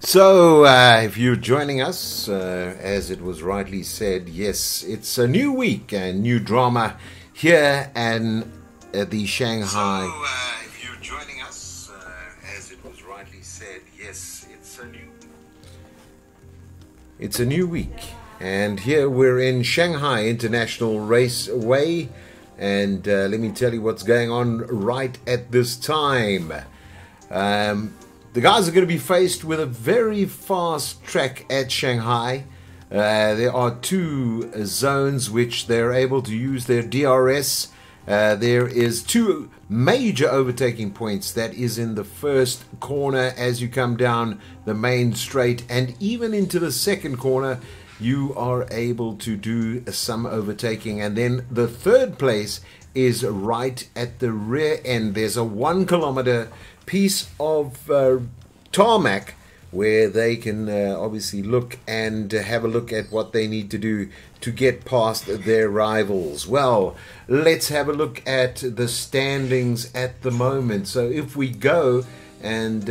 So, if you're joining us, as it was rightly said, yes, it's a new week and new drama here and at the Shanghai. So, if you're joining us, as it was rightly said, yes, it's a new week, and here we're in Shanghai International Raceway, and let me tell you what's going on right at this time. The guys are going to be faced with a very fast track at Shanghai. There are two zones which they're able to use their DRS. There is two major overtaking points. That is in the first corner as you come down the main straight, and even into the second corner you are able to do some overtaking. And then the third place is right at the rear end. There's a 1 kilometer piece of tarmac where they can obviously look and have a look at what they need to do to get past their rivals. Well, let's have a look at the standings at the moment. So if we go and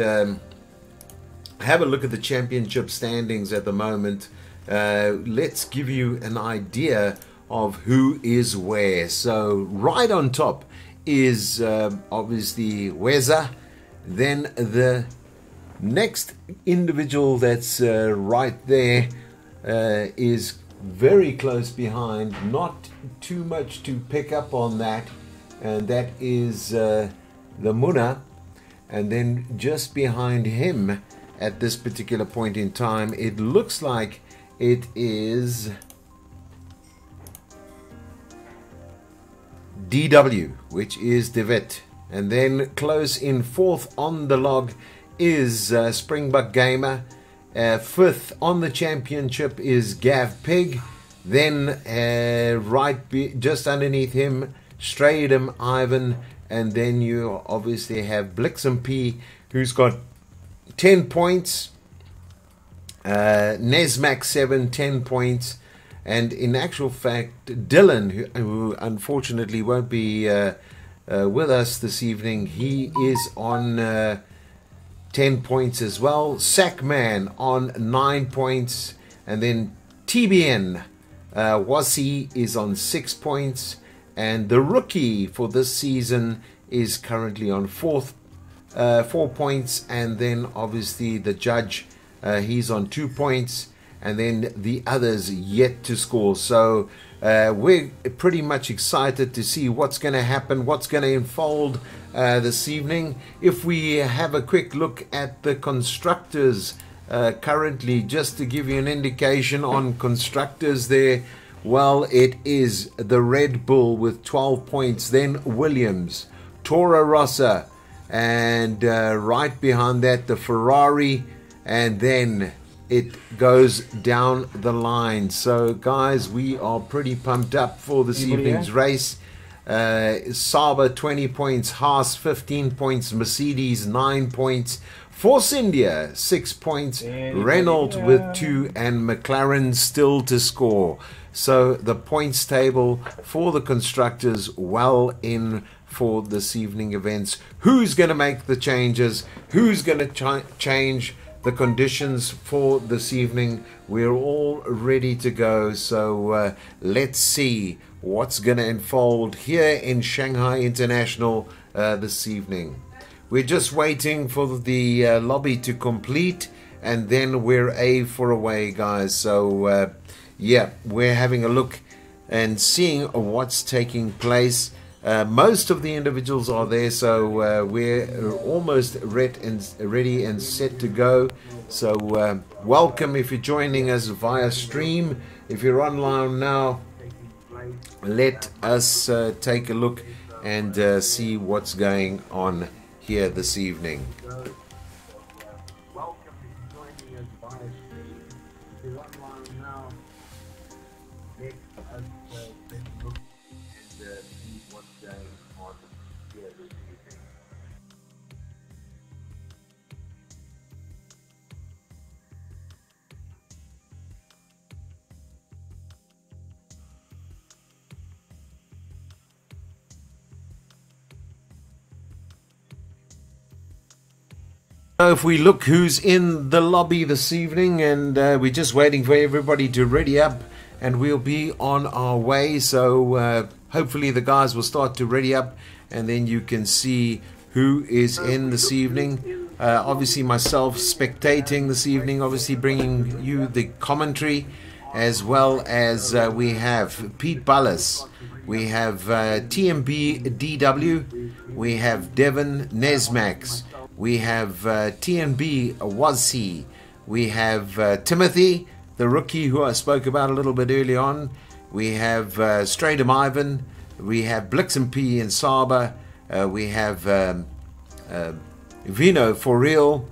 have a look at the championship standings at the moment, let's give you an idea of who is where. So right on top is obviously Weza. Then the next individual that's right there is very close behind, not too much to pick up on that, and that is the Muna. And then just behind him at this particular point in time, it looks like it is DW, which is Devet. And then close in fourth on the log is Springbok Gamer. Fifth on the championship is Gav Pig. Then just underneath him, Stradum Ivan. And then you obviously have Blixen P, who's got 10 points. Nesmac 7, 10 points. And in actual fact, Dylan, who unfortunately won't be with us this evening, he is on 10 points as well. Sackman on 9 points. And then TBN Wasi is on 6 points. And the rookie for this season is currently on 4 points. And then obviously the judge, he's on 2 points. And then the others yet to score. So we're pretty much excited to see what's going to happen, what's going to unfold this evening. If we have a quick look at the constructors currently, just to give you an indication on constructors there, well, it is the Red Bull with 12 points, then Williams, Toro Rosso, and right behind that the Ferrari, and then it goes down the line. So guys, we are pretty pumped up for this evening's race. Sauber 20 points, Haas 15 points, Mercedes 9 points, Force India 6 points, Renault with 2, and McLaren still to score. So the points table for the constructors well in for this evening events. Who's going to make the changes? Who's going to change the conditions for this evening? We're all ready to go. So let's see what's going to unfold here in Shanghai International this evening. We're just waiting for the lobby to complete, and then we're A for away, guys. So yeah, we're having a look and seeing what's taking place. Most of the individuals are there, so we're almost ready and set to go. So welcome if you're joining us via stream. If you're online now, let us take a look and see what's going on here this evening. welcome if you're joining us via stream. If you're online now, let us take a look and see what's going on here this evening. If we look who's in the lobby this evening, and we're just waiting for everybody to ready up, and we'll be on our way. So hopefully the guys will start to ready up, and then you can see who is in this evening. Obviously myself spectating this evening, obviously bringing you the commentary, as well as we have Pete Ballas, we have TMB DW, we have Devon Nesmax, we have TNB Wazzi, we have Timothy, the rookie who I spoke about a little bit early on, we have Stradum Ivan, we have Blixen P in Saba, we have Vino for real,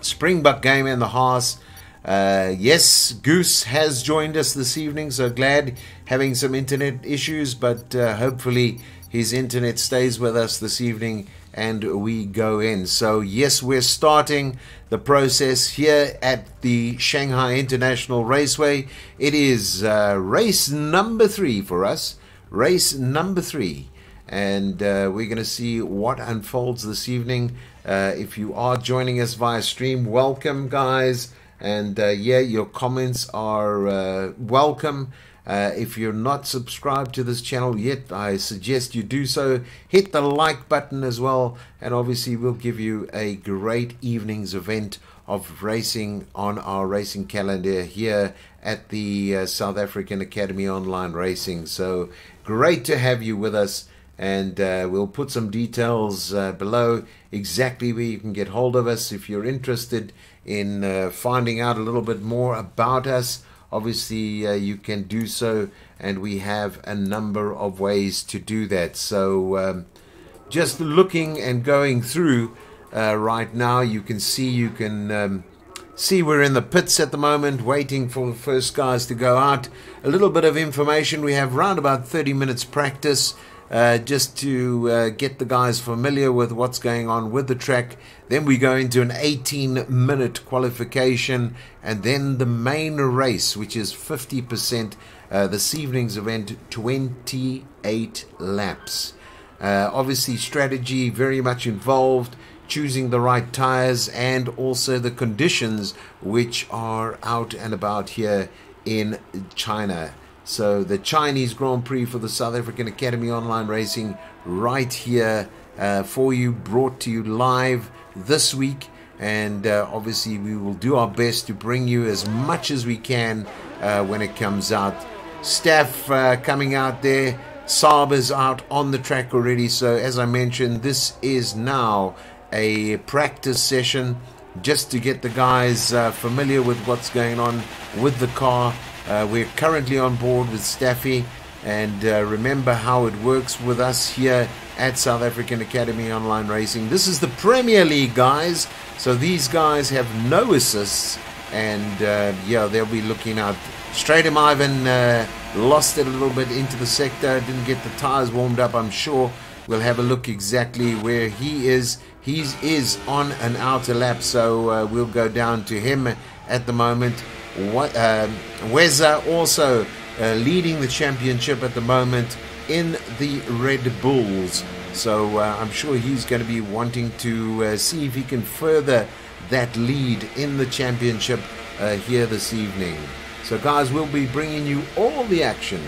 Springbok Game in the Haas. Yes, Goose has joined us this evening, so glad, having some internet issues, but hopefully his internet stays with us this evening and we go in. So yes, we're starting the process here at the Shanghai International Raceway. It is race number 3 for us, race number 3, and we're going to see what unfolds this evening. If you are joining us via stream, welcome guys, and yeah, your comments are welcome. If you're not subscribed to this channel yet, I suggest you do so. Hit the like button as well, and obviously we'll give you a great evening's event of racing on our racing calendar here at the South African Academy Online Racing. So great to have you with us, and we'll put some details below exactly where you can get hold of us if you're interested in finding out a little bit more about us. Obviously you can do so, and we have a number of ways to do that. So just looking and going through right now, you can see we're in the pits at the moment, waiting for the first guys to go out. A little bit of information: we have around about 30 minutes practice, just to get the guys familiar with what's going on with the track. Then we go into an 18-minute qualification, and then the main race, which is 50%, this evening's event, 28 laps. Obviously strategy very much involved, choosing the right tires, and also the conditions which are out and about here in China. So the Chinese Grand Prix for the South African Academy Online Racing right here for you, brought to you live this week, and obviously we will do our best to bring you as much as we can when it comes out. Staff coming out there, Saab is out on the track already. So as I mentioned, this is now a practice session just to get the guys familiar with what's going on with the car. We're currently on board with Staffy, and remember how it works with us here at South African Academy Online Racing. This is the Premier League, guys, so these guys have no assists, and yeah, they'll be looking out. Stradum Ivan lost it a little bit into the sector, didn't get the tires warmed up. I'm sure we'll have a look exactly where he is. He is on an outer lap, so we'll go down to him at the moment. Weza also leading the championship at the moment in the Red Bulls, so I'm sure he's going to be wanting to see if he can further that lead in the championship here this evening. So guys, we'll be bringing you all the action,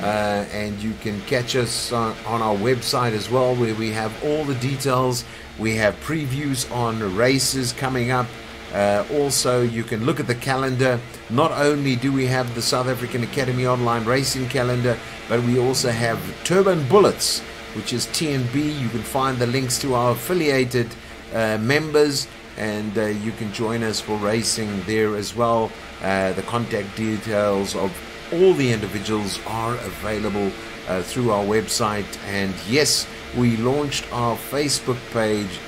and you can catch us on our website as well, where we have all the details. We have previews on races coming up. Also, you can look at the calendar. Not only do we have the South African Academy Online Racing calendar, but we also have Turban Bullets, which is TNB. You can find the links to our affiliated members, and you can join us for racing there as well. The contact details of all the individuals are available through our website. And yes, we launched our Facebook page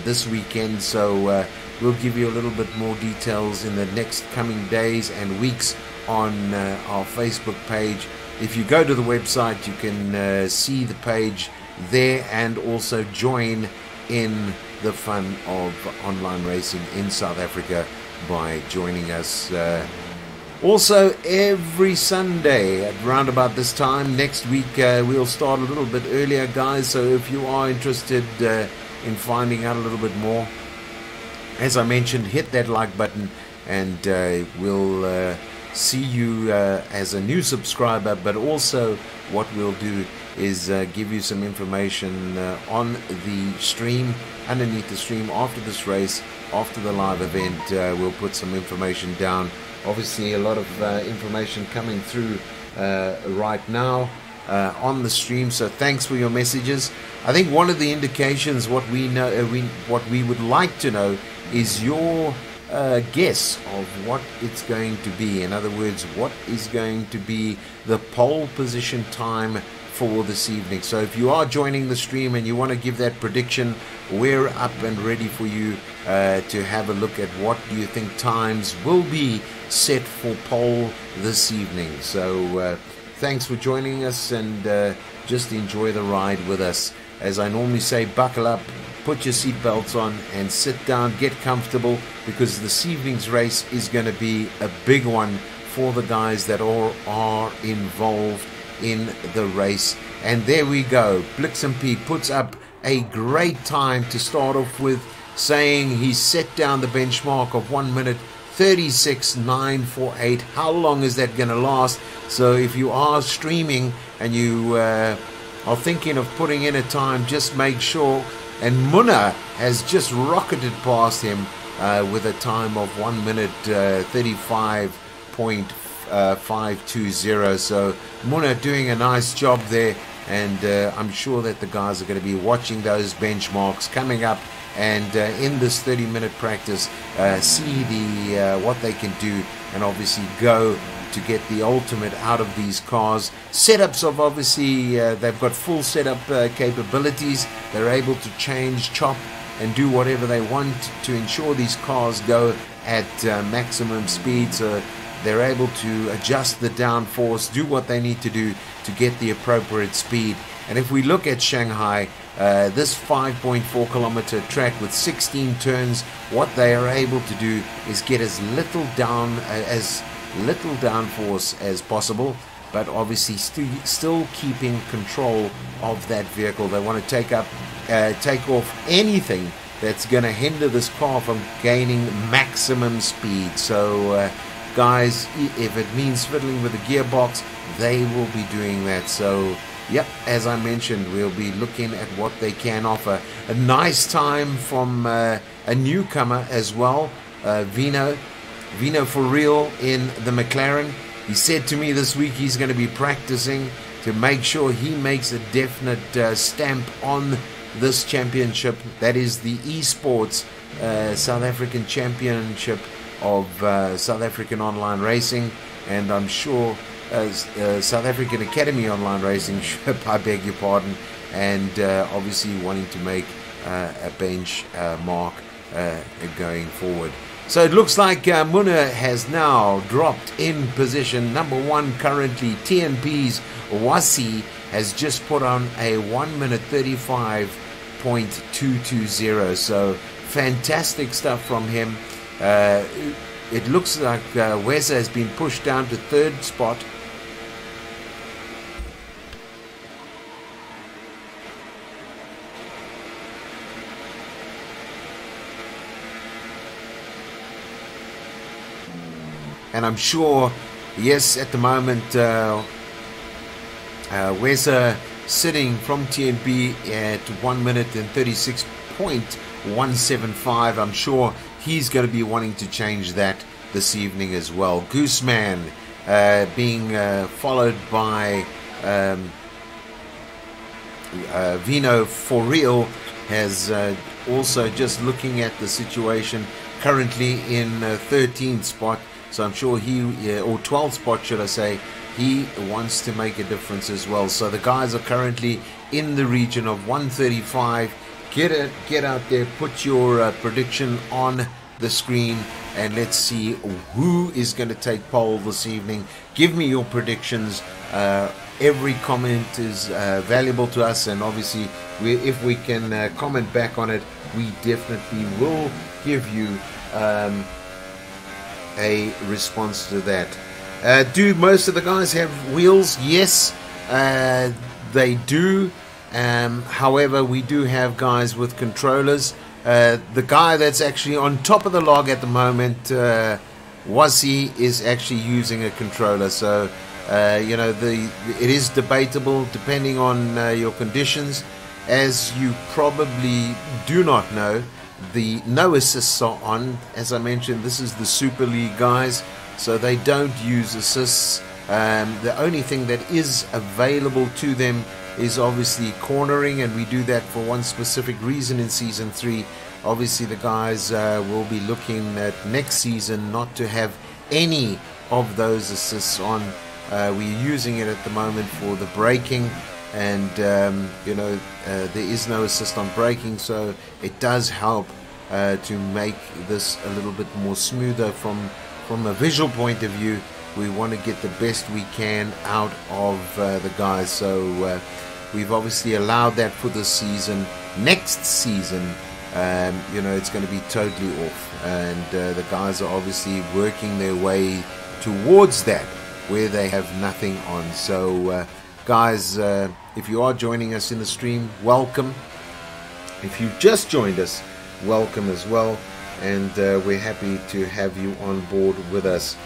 this weekend, so we'll give you a little bit more details in the next coming days and weeks on our Facebook page. If you go to the website, you can see the page there, and also join in the fun of online racing in South Africa by joining us. Also, every Sunday at round about this time next week, we'll start a little bit earlier, guys. So if you are interested in finding out a little bit more, as I mentioned, hit that like button, and we'll see you as a new subscriber. But also what we'll do is give you some information on the stream, underneath the stream, after this race, after the live event. We'll put some information down. Obviously a lot of information coming through right now on the stream, so thanks for your messages. I think one of the indications, what we know, what we would like to know, is your guess of what it's going to be. In other words, what is going to be the pole position time for this evening. So if you are joining the stream and you want to give that prediction, we're up and ready for you to have a look at what do you think times will be set for pole this evening. So thanks for joining us, and just enjoy the ride with us. As I normally say, buckle up, put your seatbelts on, and sit down, get comfortable, because this evening's race is going to be a big one for the guys that all are involved in the race. And there we go. Blixen Pete puts up a great time to start off with, saying he set down the benchmark of 1 minute 36.948. How long is that going to last? So if you are streaming and you are thinking of putting in a time, just make sure. And Munna has just rocketed past him with a time of 1 minute 35.520. So Munna doing a nice job there, and I'm sure that the guys are going to be watching those benchmarks coming up, and in this 30-minute practice see the what they can do, and obviously go to get the ultimate out of these cars. Setups of, obviously they've got full setup capabilities. They're able to change, chop, and do whatever they want to ensure these cars go at maximum speed. So they're able to adjust the downforce, do what they need to do to get the appropriate speed. And if we look at Shanghai, this 5.4 kilometer track with 16 turns, what they are able to do is get as little downforce as possible, but obviously still keeping control of that vehicle. They want to take off anything that's going to hinder this car from gaining maximum speed. So guys, if it means fiddling with the gearbox, they will be doing that. So yep, as I mentioned, we'll be looking at what they can offer. A nice time from a newcomer as well, Vino for real in the McLaren. He said to me this week he's going to be practicing to make sure he makes a definite stamp on this championship. That is the esports South African Championship of South African Online Racing, and I'm sure South African Academy Online Racing, I beg your pardon, and obviously wanting to make a bench mark going forward. So it looks like Munna has now dropped in position. Number one currently, TNP's Wasi, has just put on a 1 minute 35.220. So fantastic stuff from him. It looks like Weza has been pushed down to third spot. And I'm sure, yes, at the moment, Weza sitting from TNB at 1 minute and 36.175. I'm sure he's going to be wanting to change that this evening as well. Gooseman being followed by Vino for real has also just looking at the situation currently in 13th spot. So I'm sure he, or 12th spot should I say, he wants to make a difference as well. So the guys are currently in the region of 135. Get out there, put your prediction on the screen, and let's see who is going to take pole this evening. Give me your predictions. Every comment is valuable to us, and obviously if we can comment back on it, we definitely will give you a response to that. Do most of the guys have wheels? Yes, they do. However, we do have guys with controllers. The guy that's actually on top of the log at the moment, Wasi, is actually using a controller. So, you know, it is debatable depending on your conditions. As you probably do not know, the no assists are on. As I mentioned, this is the Super League guys, so they don't use assists. The only thing that is available to them is obviously cornering, and we do that for one specific reason in Season 3. Obviously, the guys will be looking at next season not to have any of those assists on. We're using it at the moment for the braking, and you know, there is no assist on braking, so it does help to make this a little bit more smoother from a visual point of view. We want to get the best we can out of the guys, so we've obviously allowed that for this season. Next season, you know, it's going to be totally off, and the guys are obviously working their way towards that where they have nothing on. So guys, if you are joining us in the stream, welcome. If you just joined us, welcome as well, and we're happy to have you on board with us.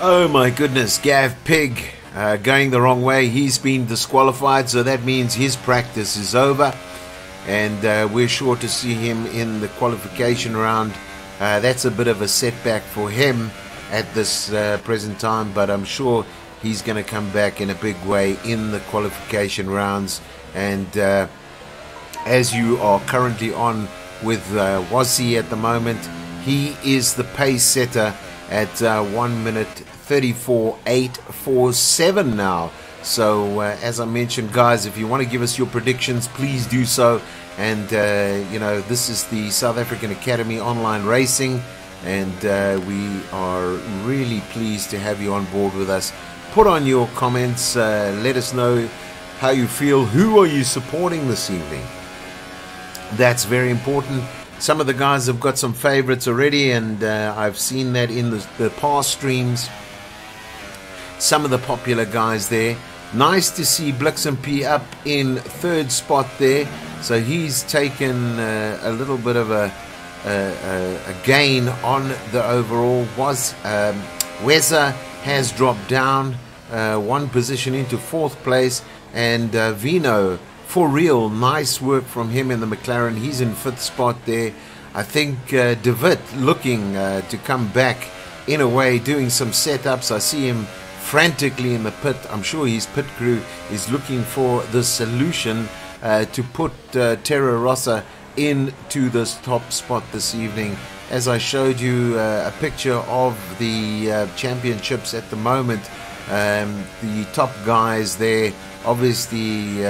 Oh my goodness, Gav Pig going the wrong way. He's been disqualified, so that means his practice is over, and we're sure to see him in the qualification round. That's a bit of a setback for him at this present time, but I'm sure he's going to come back in a big way in the qualification rounds. And as you are currently on with Wasi at the moment, he is the pace setter at 1 minute 34.847 now. So as I mentioned, guys, if you want to give us your predictions, please do so. And you know, this is the South African Academy Online Racing, and we are really pleased to have you on board with us. Put on your comments, let us know how you feel. Who are you supporting this evening? That's very important. Some of the guys have got some favorites already, and I've seen that in the past streams. Some of the popular guys there. Nice to see Blixen P up in third spot there. So he's taken a little bit of a gain on the overall. Weza has dropped down one position into fourth place, and Vino, for real, nice work from him in the McLaren. He's in fifth spot there. I think De Wit looking to come back in a way, doing some setups. I see him frantically in the pit. I'm sure his pit crew is looking for the solution to put Terra Rossa into this top spot this evening. As I showed you a picture of the championships at the moment, the top guys there, obviously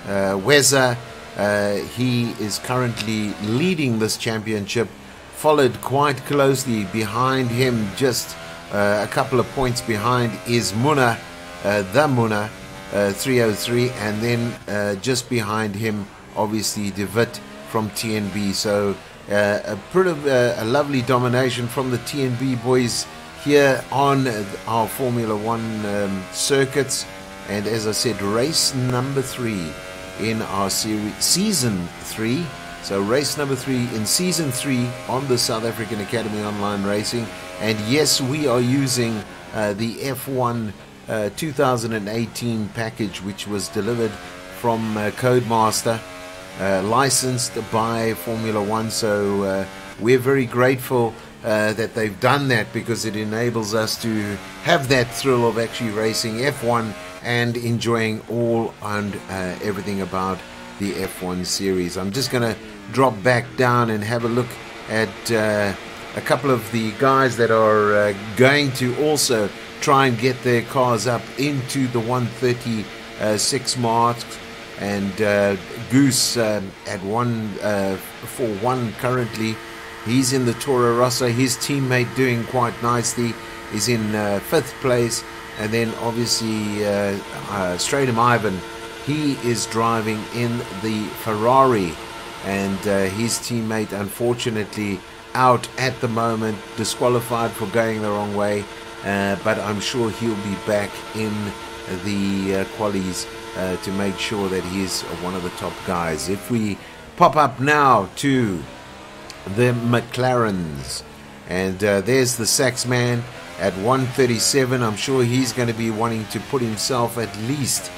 Weza, he is currently leading this championship, followed quite closely behind him, just a couple of points behind, is Muna, the Muna, 303, and then just behind him, obviously De Wit from TNB. So a lovely domination from the TNB boys here on our Formula One circuits. And as I said, race number 3 in our series, season 3. So race number 3 in season 3 on the South African Academy Online Racing. And yes, we are using the F1 2018 package, which was delivered from Codemaster, licensed by Formula One. So we're very grateful that they've done that, because it enables us to have that thrill of actually racing F1 and enjoying all and everything about the F1 series. I'm just going to drop back down and have a look at a couple of the guys that are going to also try and get their cars up into the 136 marks. And Goose at 141 currently. He's in the Toro Rosso. His teammate doing quite nicely is in 5th place. And then obviously Stradum Ivan, he is driving in the Ferrari. And his teammate, unfortunately, out at the moment, disqualified for going the wrong way. But I'm sure he'll be back in the qualies to make sure that he's one of the top guys. If we pop up now to the McLarens, and there's the Saxman at 137. I'm sure he's going to be wanting to put himself at least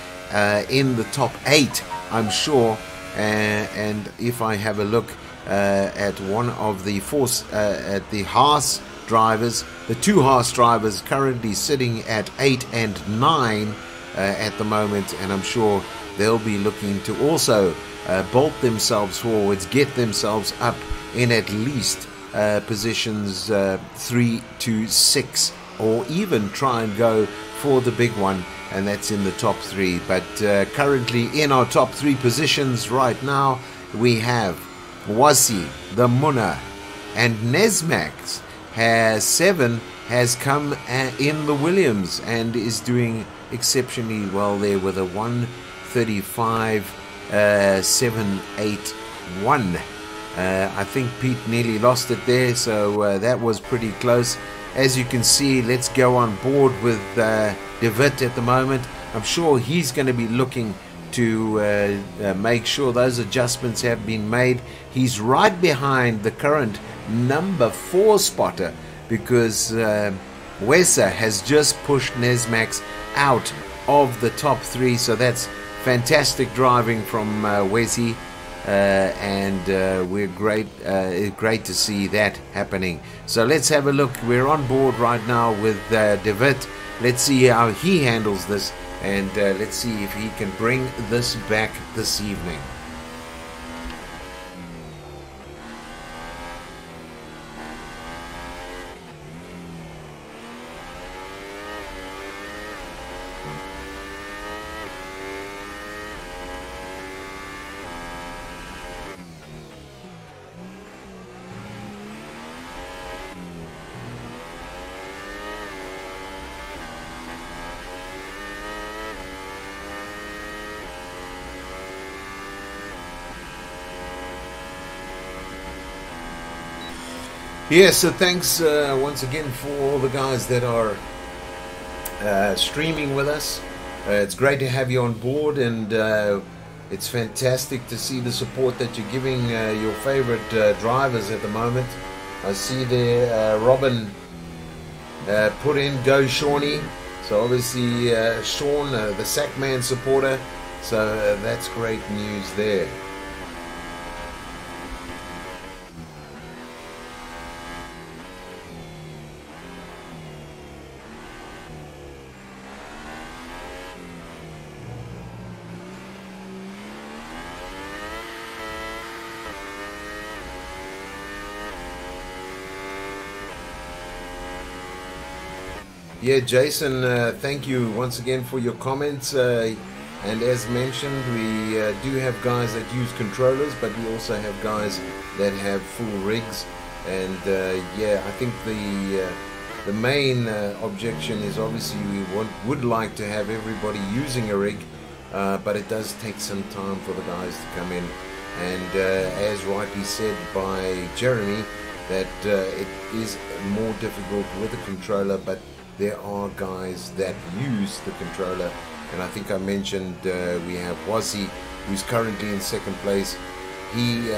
in the top 8, I'm sure. And if I have a look at one of the at the Haas drivers, the 2 Haas drivers currently sitting at 8 and 9 at the moment, and I'm sure they'll be looking to also bolt themselves forwards, get themselves up in at least positions 3 to 6, or even try and go for the big one, and that's in the top 3. But currently in our top 3 positions right now, we have Wasi, the Munna, and Nesmax has 7, has come in the Williams and is doing exceptionally well there with a 135.781. I think Pete nearly lost it there, so that was pretty close. As you can see, let's go on board with DeWitt at the moment. I'm sure he's going to be looking to make sure those adjustments have been made. He's right behind the current number 4 spotter, because Wessa has just pushed Nesmax out of the top 3, so that's fantastic driving from Wesi, and we're great to see that happening. So let's have a look. We're on board right now with DeWitt. Let's see how he handles this, and let's see if he can bring this back this evening. Yeah, so thanks once again for all the guys that are streaming with us. It's great to have you on board, and it's fantastic to see the support that you're giving your favorite drivers at the moment. I see there Robin put in Go Shawnee, so obviously Sean, the Sackman supporter, so that's great news there. Yeah, Jason, thank you once again for your comments. And as mentioned, we do have guys that use controllers, but we also have guys that have full rigs. And yeah, I think the main objection is obviously we would like to have everybody using a rig, but it does take some time for the guys to come in. And as rightly said by Jeremy, that it is more difficult with a controller, but there are guys that use the controller, and I think I mentioned we have Wasi, who's currently in 2nd place. He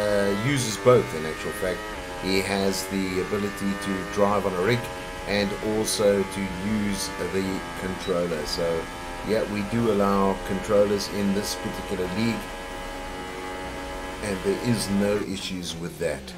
uses both, in actual fact. He has the ability to drive on a rig and also to use the controller. So yeah, we do allow controllers in this particular league, and there is no issues with that.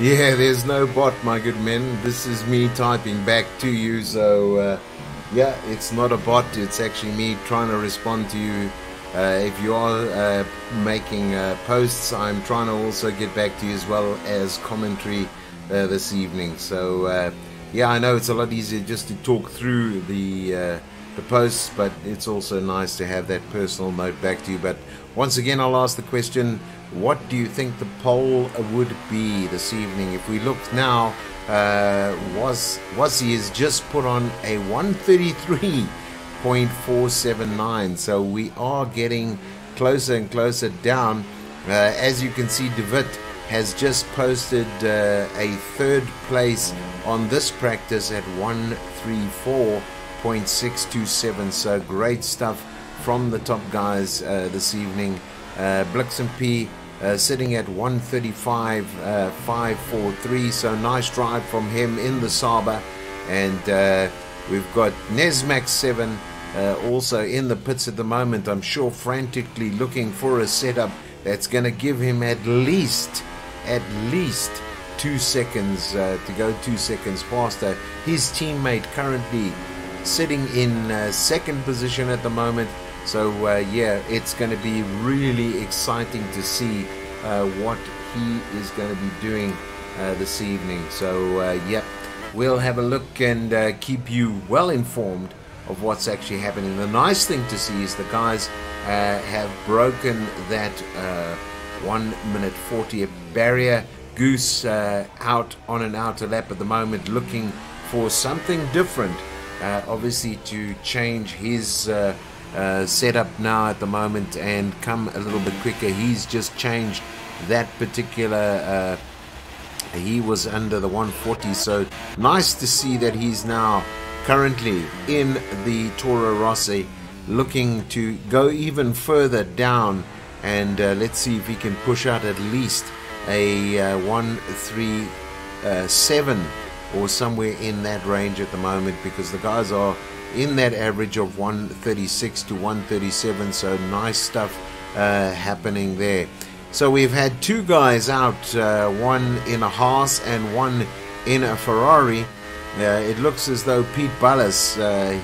Yeah, there's no bot, my good men. This is me typing back to you. So, yeah, it's not a bot. It's actually me trying to respond to you. If you are making posts, I'm trying to also get back to you as well as commentary this evening. So, yeah, I know it's a lot easier just to talk through the posts, but it's also nice to have that personal note back to you. But once again, I'll ask the question: what do you think the poll would be this evening? If we look now, Wazzy has just put on a 133.479, so we are getting closer and closer down. As you can see, David has just posted a third place on this practice at 134.627. So great stuff from the top guys this evening. Blixen P sitting at 135.543. So nice drive from him in the Saba. And we've got Nesmax 7 also in the pits at the moment. I'm sure frantically looking for a setup that's going to give him at least 2 seconds to go 2 seconds faster. His teammate currently sitting in second position at the moment. So yeah, it's going to be really exciting to see what he is going to be doing this evening. So yeah, we'll have a look and keep you well informed of what's actually happening. The nice thing to see is the guys have broken that 1 minute 40 barrier. Goose out on an outer lap at the moment, looking for something different, obviously to change his setup now at the moment and come a little bit quicker. He's just changed that particular he was under the 140, so nice to see that he's now currently in the Toro Rosso, looking to go even further down. And let's see if he can push out at least a 137 or somewhere in that range at the moment, because the guys are in that average of 136 to 137. So nice stuff happening there. So we've had two guys out, one in a Haas and one in a Ferrari. It looks as though Pete Ballas,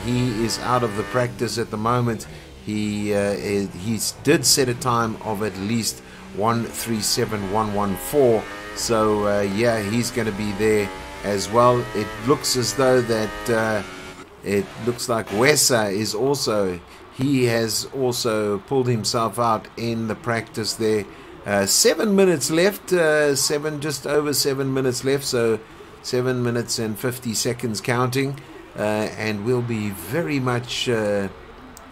he is out of the practice at the moment. He did set a time of at least 137.114. So yeah, he's going to be there as well. It looks as though that it looks like Wessa is also, he has also pulled himself out in the practice there. 7 minutes left, just over 7 minutes left, so 7 minutes and 50 seconds counting, and we'll be very much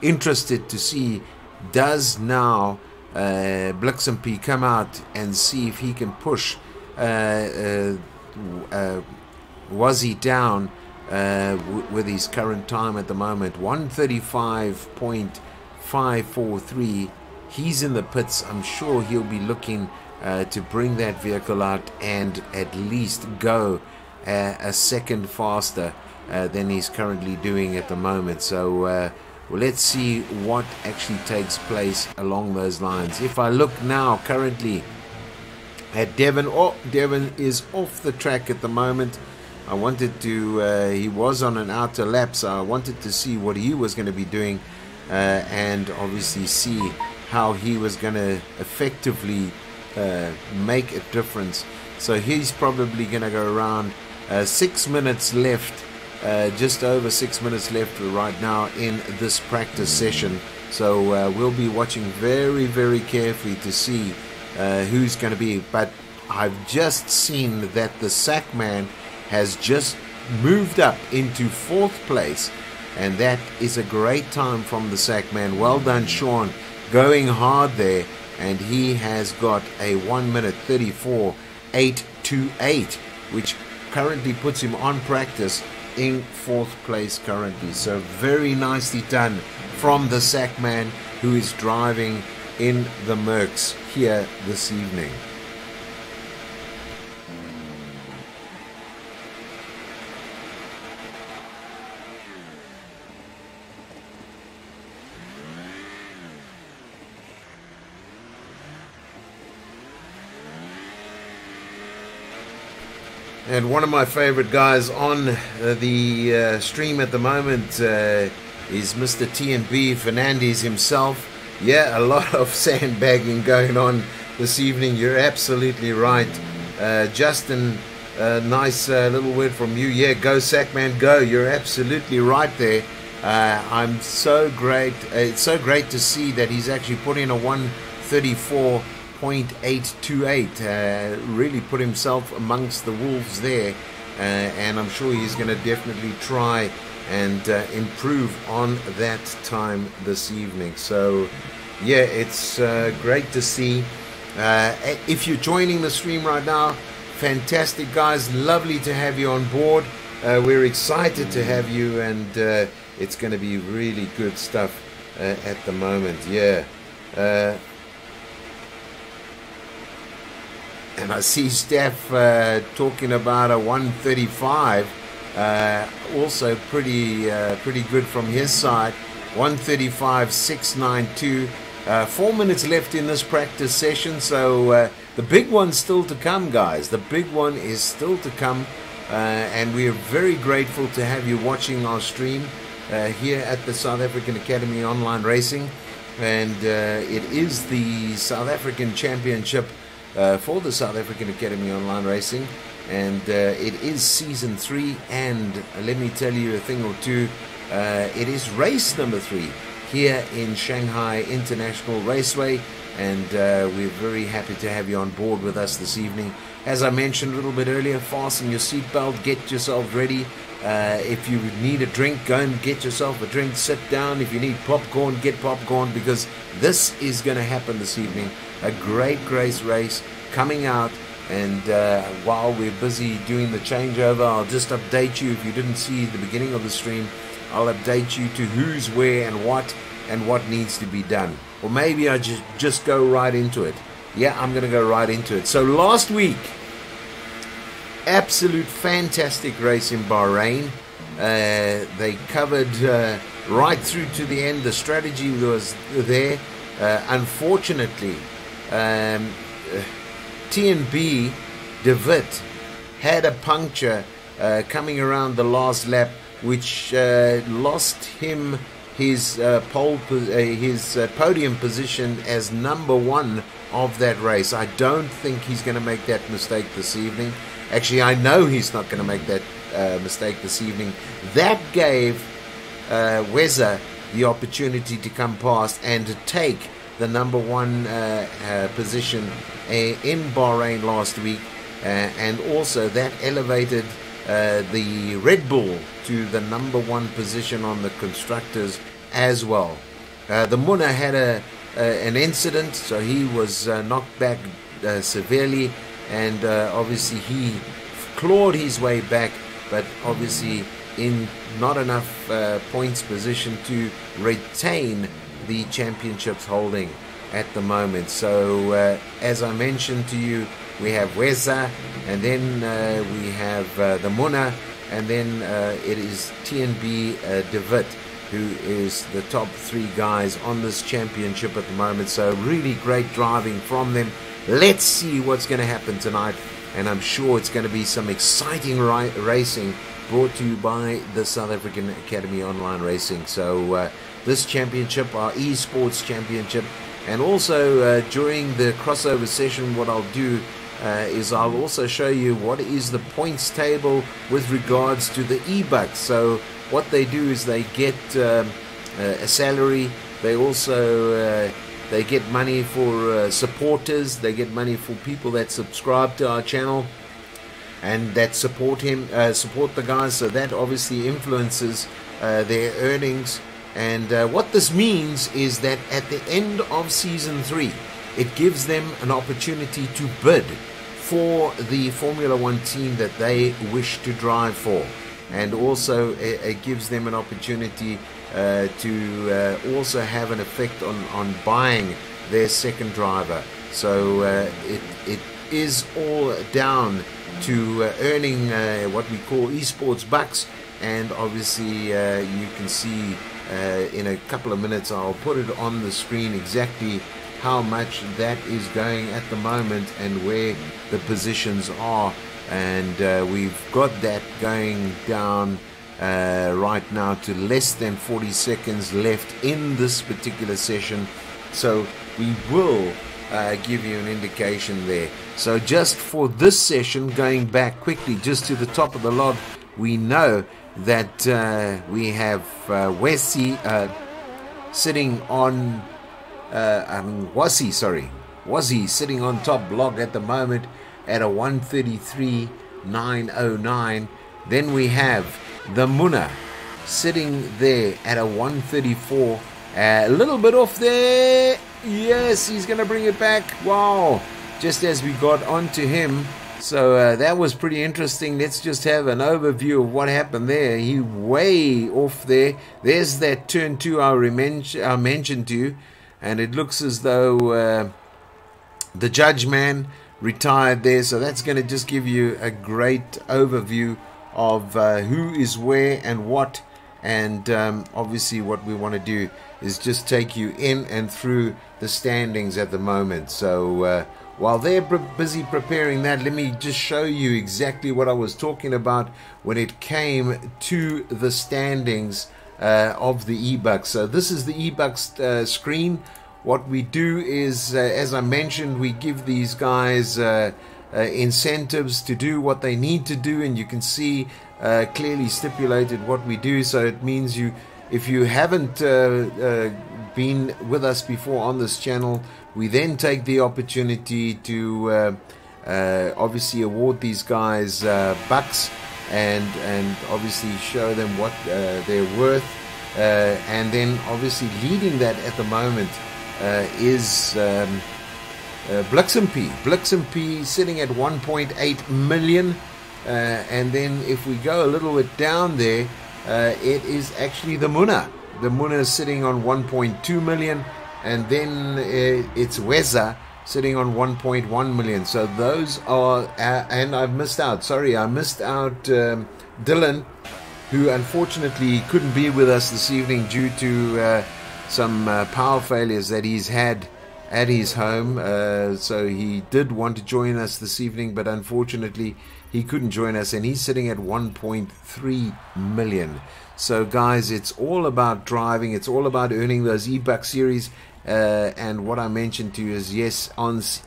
interested to see, does now Blixenp come out and see if he can push Wazzy down with his current time at the moment, 135.543. He's in the pits. I'm sure he'll be looking to bring that vehicle out and at least go a second faster than he's currently doing at the moment. So well, let's see what actually takes place along those lines. If I look now currently at Devon, Devon is off the track at the moment. I wanted to, he was on an outer lap, so I wanted to see what he was going to be doing and obviously see how he was going to effectively make a difference. So he's probably going to go around 6 minutes left, just over 6 minutes left right now in this practice session. So we'll be watching very, very carefully to see who's going to be. But I've just seen that the Sackman has just moved up into 4th place, and that is a great time from the Sackman. Well done, Sean, going hard there, and he has got a 1 minute 34.828, which currently puts him on practice in 4th place currently. So very nicely done from the Sackman, who is driving in the Mercs here this evening. And one of my favorite guys on the stream at the moment is Mr. TNB Fernandez himself. Yeah, a lot of sandbagging going on this evening. You're absolutely right. Justin, nice little word from you. Yeah, go Sackman, go. You're absolutely right there. I'm so great. It's so great to see that he's actually put in a 134.828. Really put himself amongst the wolves there. And I'm sure he's going to definitely try and improve on that time this evening. So yeah, it's great to see. If you're joining the stream right now, fantastic guys, lovely to have you on board. We're excited to have you, and it's going to be really good stuff at the moment. Yeah. And I see Steph talking about a 135. Also pretty good from his side. 135.692. 4 minutes left in this practice session, so the big one's still to come, guys. The big one is still to come, and we are very grateful to have you watching our stream here at the South African Academy Online Racing. And it is the South African Championship for the South African Academy Online Racing, and it is season 3. And let me tell you a thing or two. It is race number 3 here in Shanghai International Raceway, and we're very happy to have you on board with us this evening. As I mentioned a little bit earlier, fasten your seatbelt, get yourself ready. If you need a drink, go and get yourself a drink, sit down. If you need popcorn, get popcorn, because this is going to happen this evening. A great race coming out, and while we're busy doing the changeover, I'll just update you. If you didn't see the beginning of the stream, I'll update you to who's where and what needs to be done. Or maybe I just go right into it. Yeah, I'm going to go right into it. So last week, absolute fantastic race in Bahrain. They covered right through to the end. The strategy was there. Unfortunately, TNB De Wit had a puncture coming around the last lap, which lost him his podium position as number 1 of that race. I don't think he's going to make that mistake this evening. Actually, I know he's not going to make that mistake this evening. That gave Weza the opportunity to come past and to take the number 1 position in Bahrain last week, and also that elevated the Red Bull to the number 1 position on the constructors as well. The Munna had an incident, so he was knocked back severely, and obviously he clawed his way back, but obviously in not enough points position to retain the championships holding at the moment. So as I mentioned to you, we have Weza, and then we have the Munna, and then it is TNB De Wit, who is the top 3 guys on this championship at the moment. So really great driving from them. Let's see what's going to happen tonight, and I'm sure it's going to be some exciting racing brought to you by the South African Academy Online Racing. So this championship, our esports championship, and also during the crossover session, what I'll do is I'll also show you what is the points table with regards to the e-bucks. So what they do is they get a salary. They also they get money for supporters. They get money for people that subscribe to our channel and that support the guys. So that obviously influences their earnings. And what this means is that at the end of season 3, it gives them an opportunity to bid for the Formula 1 team that they wish to drive for. And also it gives them an opportunity to also have an effect on buying their second driver. So it is all down to earning what we call esports bucks. And obviously you can see in a couple of minutes, I'll put it on the screen exactly how much that is going at the moment and where the positions are and we've got that going down right now to less than 40 seconds left in this particular session. So we will give you an indication there. So just for this session, going back quickly just to the top of the lot, we know that we have Wessie sitting on Wazzy sitting on top block at the moment at a 133.909. Then we have the Munna sitting there at a 134, a little bit off there. Yes, he's going to bring it back. Wow, just as we got onto him. So that was pretty interesting. Let's just have an overview of what happened there. He way off there. There's that turn 2 I mentioned to you, and it looks as though the judge man retired there. So that's going to just give you a great overview of who is where and what. And obviously what we want to do is just take you in and through the standings at the moment. So while they're busy preparing that, let me just show you exactly what I was talking about when it came to the standings of the e-bucks. So this is the e-bucks screen. What we do is, as I mentioned, we give these guys incentives to do what they need to do, and you can see clearly stipulated what we do. So it means if you haven't been with us before on this channel, we then take the opportunity to obviously award these guys bucks and obviously show them what they're worth, and then obviously leading that at the moment is Blixenp sitting at 1.8 million, and then if we go a little bit down there, it is actually the Munna is sitting on 1.2 million, and then it's Weza sitting on 1.1 million. So those are and I missed out Dylan, who unfortunately couldn't be with us this evening due to some power failures that he's had at his home. So he did want to join us this evening, but unfortunately he couldn't join us, and he's sitting at 1.3 million. So guys, it's all about driving, it's all about earning those e-buck series, and what I mentioned to you is, yes,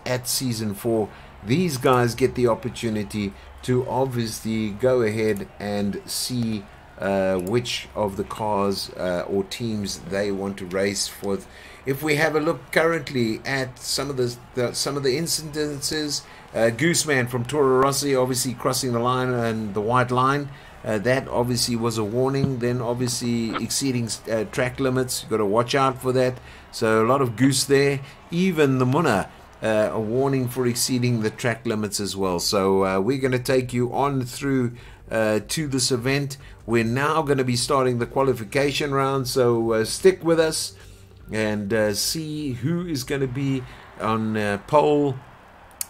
at season 4 these guys get the opportunity to obviously go ahead and see which of the cars or teams they want to race for. If we have a look currently at some of the incidences, Gooseman from Toro Rosso obviously crossing the line and the white line, that obviously was a warning. Then obviously exceeding track limits, you've got to watch out for that. So a lot of goose there. Even the Munna, a warning for exceeding the track limits as well. So we're going to take you on through to this event. We're now going to be starting the qualification round, so stick with us and see who is going to be on pole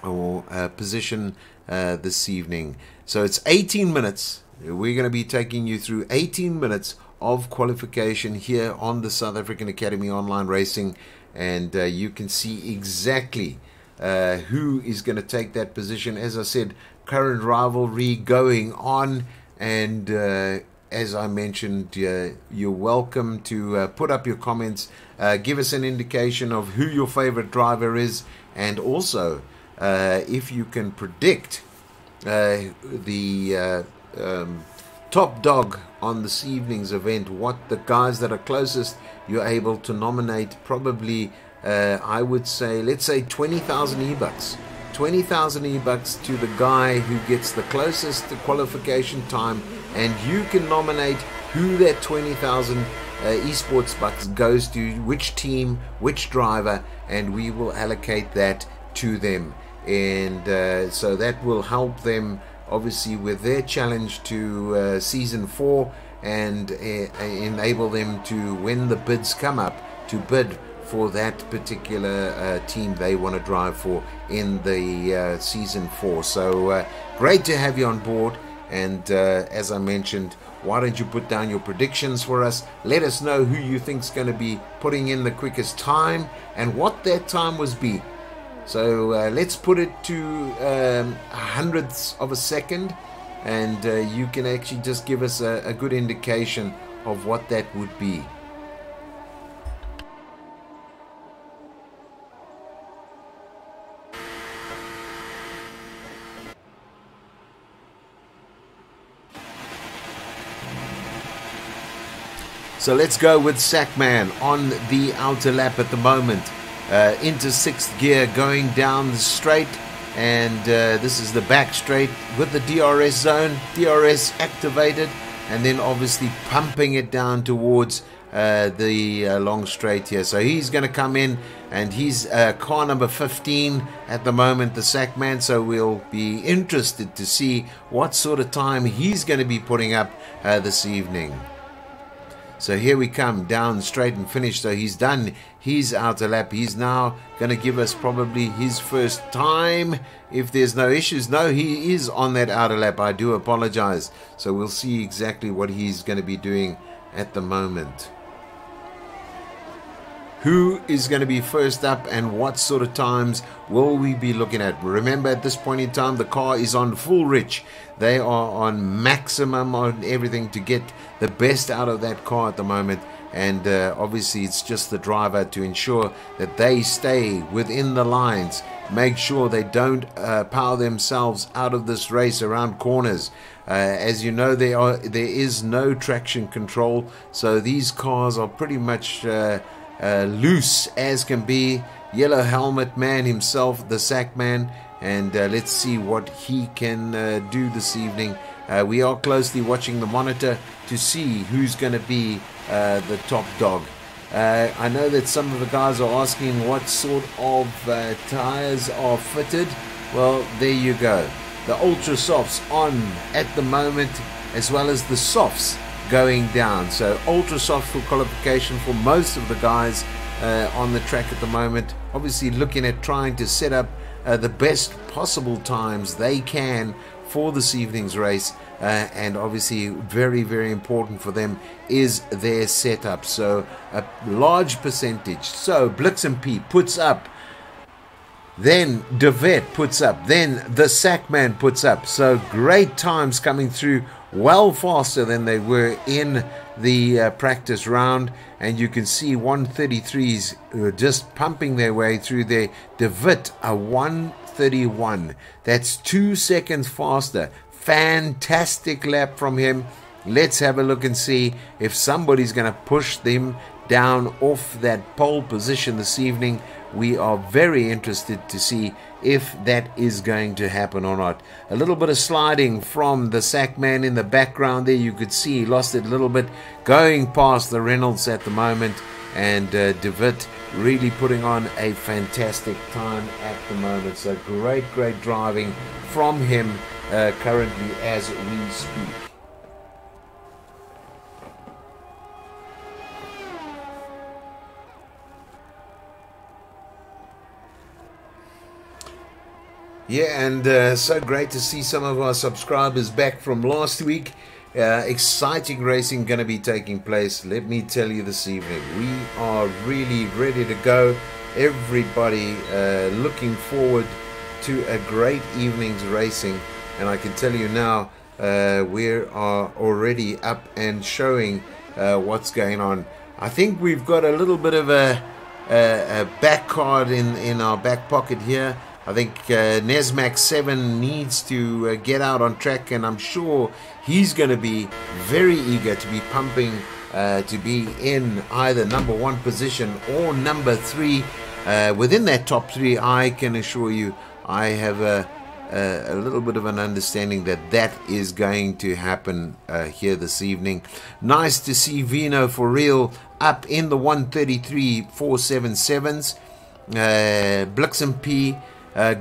or position this evening. So it's 18 minutes. We're going to be taking you through 18 minutes of qualification here on the South African Academy Online Racing, and you can see exactly who is going to take that position. As I said, current rivalry going on, and as I mentioned, you're welcome to put up your comments, give us an indication of who your favorite driver is, and also if you can predict the top dog on this evening's event, what the guys that are closest you're able to nominate. Probably I would say, let's say 20,000 e-bucks. 20,000 e-bucks to the guy who gets the closest to qualification time, and you can nominate who that 20,000 esports bucks goes to, which team, which driver, and we will allocate that to them. And so that will help them obviously with their challenge to season 4, and enable them to, when the bids come up, to bid for that particular team they want to drive for in the season 4. So great to have you on board, and as I mentioned, why don't you put down your predictions for us? Let us know who you think's going to be putting in the quickest time and what that time was be. So let's put it to hundredths of a second, and you can actually just give us a good indication of what that would be. So let's go with Sackman on the outer lap at the moment. Into 6th gear, going down the straight, and this is the back straight with the DRS zone, DRS activated, and then obviously pumping it down towards the long straight here. So he's going to come in, and he's car number 15 at the moment, the Sackman, so we'll be interested to see what sort of time he's going to be putting up this evening. So here we come, down straight and finish. So he's done his outer lap. He's now going to give us probably his first time, if there's no issues. No, he is on that outer lap. I do apologize. So we'll see exactly what he's going to be doing at the moment. Who is going to be first up, and what sort of times will we be looking at? Remember, at this point in time, the car is on full rich. They are on maximum on everything to get the best out of that car at the moment. And obviously, it's just the driver to ensure that they stay within the lines. Make sure they don't power themselves out of this race around corners. As you know, there is no traction control. So these cars are pretty much loose as can be. Yellow helmet man himself, the Sackman, and let's see what he can do this evening. We are closely watching the monitor to see who's going to be the top dog. I know that some of the guys are asking what sort of tires are fitted. Well, there you go. The Ultra Softs on at the moment, as well as the Softs going down. So ultra soft for qualification for most of the guys on the track at the moment. Obviously looking at trying to set up the best possible times they can for this evening's race, and obviously very, very important for them is their setup. So a large percentage. So Blix and P puts up, then De Wet puts up, then the Sackman puts up. So great times coming through, well faster than they were in the practice round, and you can see 133s just pumping their way through there. De Wet a 131, that's 2 seconds faster. Fantastic lap from him. Let's have a look and see if somebody's going to push them down off that pole position this evening. We are very interested to see if that is going to happen or not. A little bit of sliding from the Sackman in the background there. You could see he lost it a little bit going past the Reynolds at the moment. And De Wet really putting on a fantastic time at the moment. So great, great driving from him currently as we speak. Yeah, and so great to see some of our subscribers back from last week. Exciting racing going to be taking place, let me tell you, this evening. We are really ready to go. Everybody looking forward to a great evening's racing. And I can tell you now, we are already up and showing what's going on. I think we've got a little bit of a back card in our back pocket here. I think Nesmac 7 needs to get out on track, and I'm sure he's going to be very eager to be pumping to be in either number 1 position or number 3. Within that top 3, I can assure you I have a little bit of an understanding that that is going to happen here this evening. Nice to see Vino for real up in the 133.477s. Blix and P,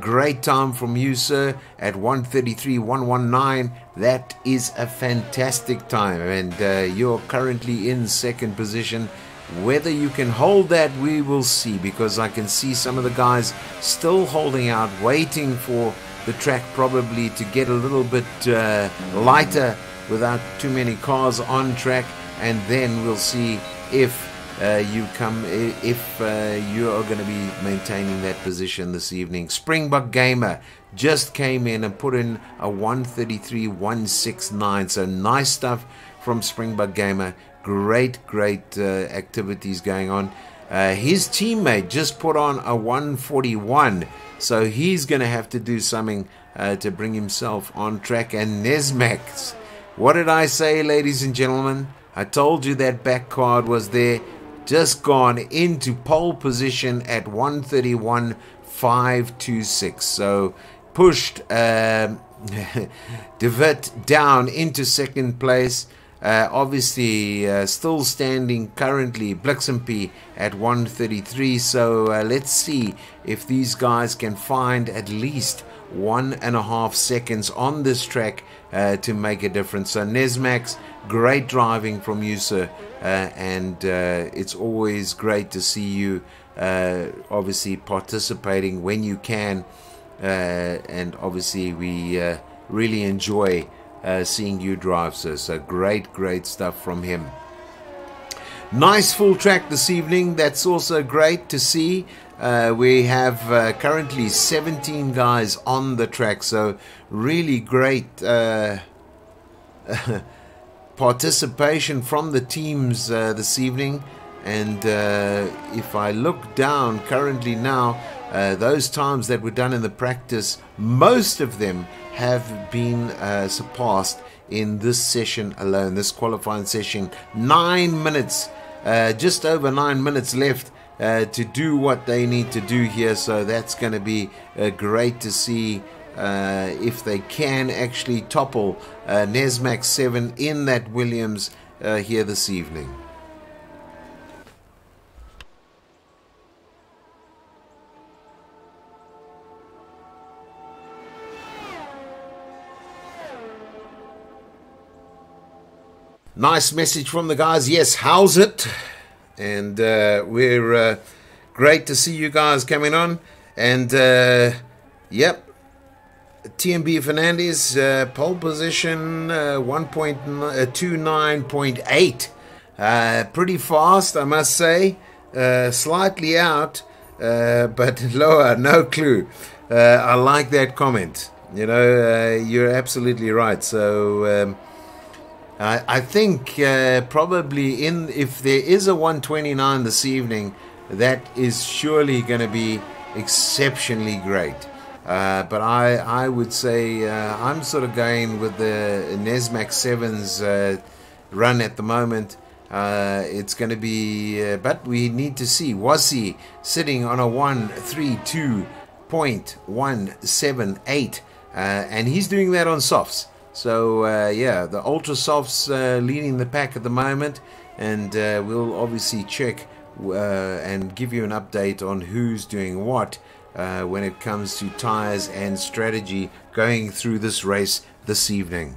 great time from you, sir, at 133.119. That is a fantastic time, and you're currently in 2nd position. Whether you can hold that, we will see, because I can see some of the guys still holding out, waiting for the track probably to get a little bit lighter without too many cars on track, and then we'll see if you come if you are going to be maintaining that position this evening. Springbok Gamer just came in and put in a 133.169. So nice stuff from Springbok Gamer. Great activities going on. His teammate just put on a 141, so he's going to have to do something to bring himself on track. And Nesmax, what did I say, ladies and gentlemen? I told you that back card was there. Just gone into pole position at 131.526. So pushed Devitt down into second place. Obviously, still standing currently Blixenp at 133. So let's see if these guys can find at least 1.5 seconds on this track to make a difference. So Nesmax, great driving from you, sir, and it's always great to see you obviously participating when you can, and obviously we really enjoy seeing you drive, sir. So great stuff from him. Nice full track this evening. That's also great to see. We have currently 17 guys on the track, so really great participation from the teams this evening. And if I look down currently now, those times that were done in the practice, most of them have been surpassed in this session alone, this qualifying session. 9 minutes, just over 9 minutes left to do what they need to do here. So that's going to be great to see if they can actually topple Nesmax 7 in that Williams here this evening. Nice message from the guys. Yes, how's it? And we're great to see you guys coming on. And yep, TMB Fernandez, pole position 1.29.8. Pretty fast, I must say. Slightly out, but lower, no clue. I like that comment. You know, you're absolutely right. So I think probably if there is a 129 this evening, that is surely going to be exceptionally great. But I would say I'm sort of going with the Nesmax 7's run at the moment. It's going to be, but we need to see. Wasi sitting on a 132.178, and he's doing that on softs. So yeah, the Ultra Softs leading the pack at the moment, and we'll obviously check and give you an update on who's doing what when it comes to tires and strategy going through this race this evening.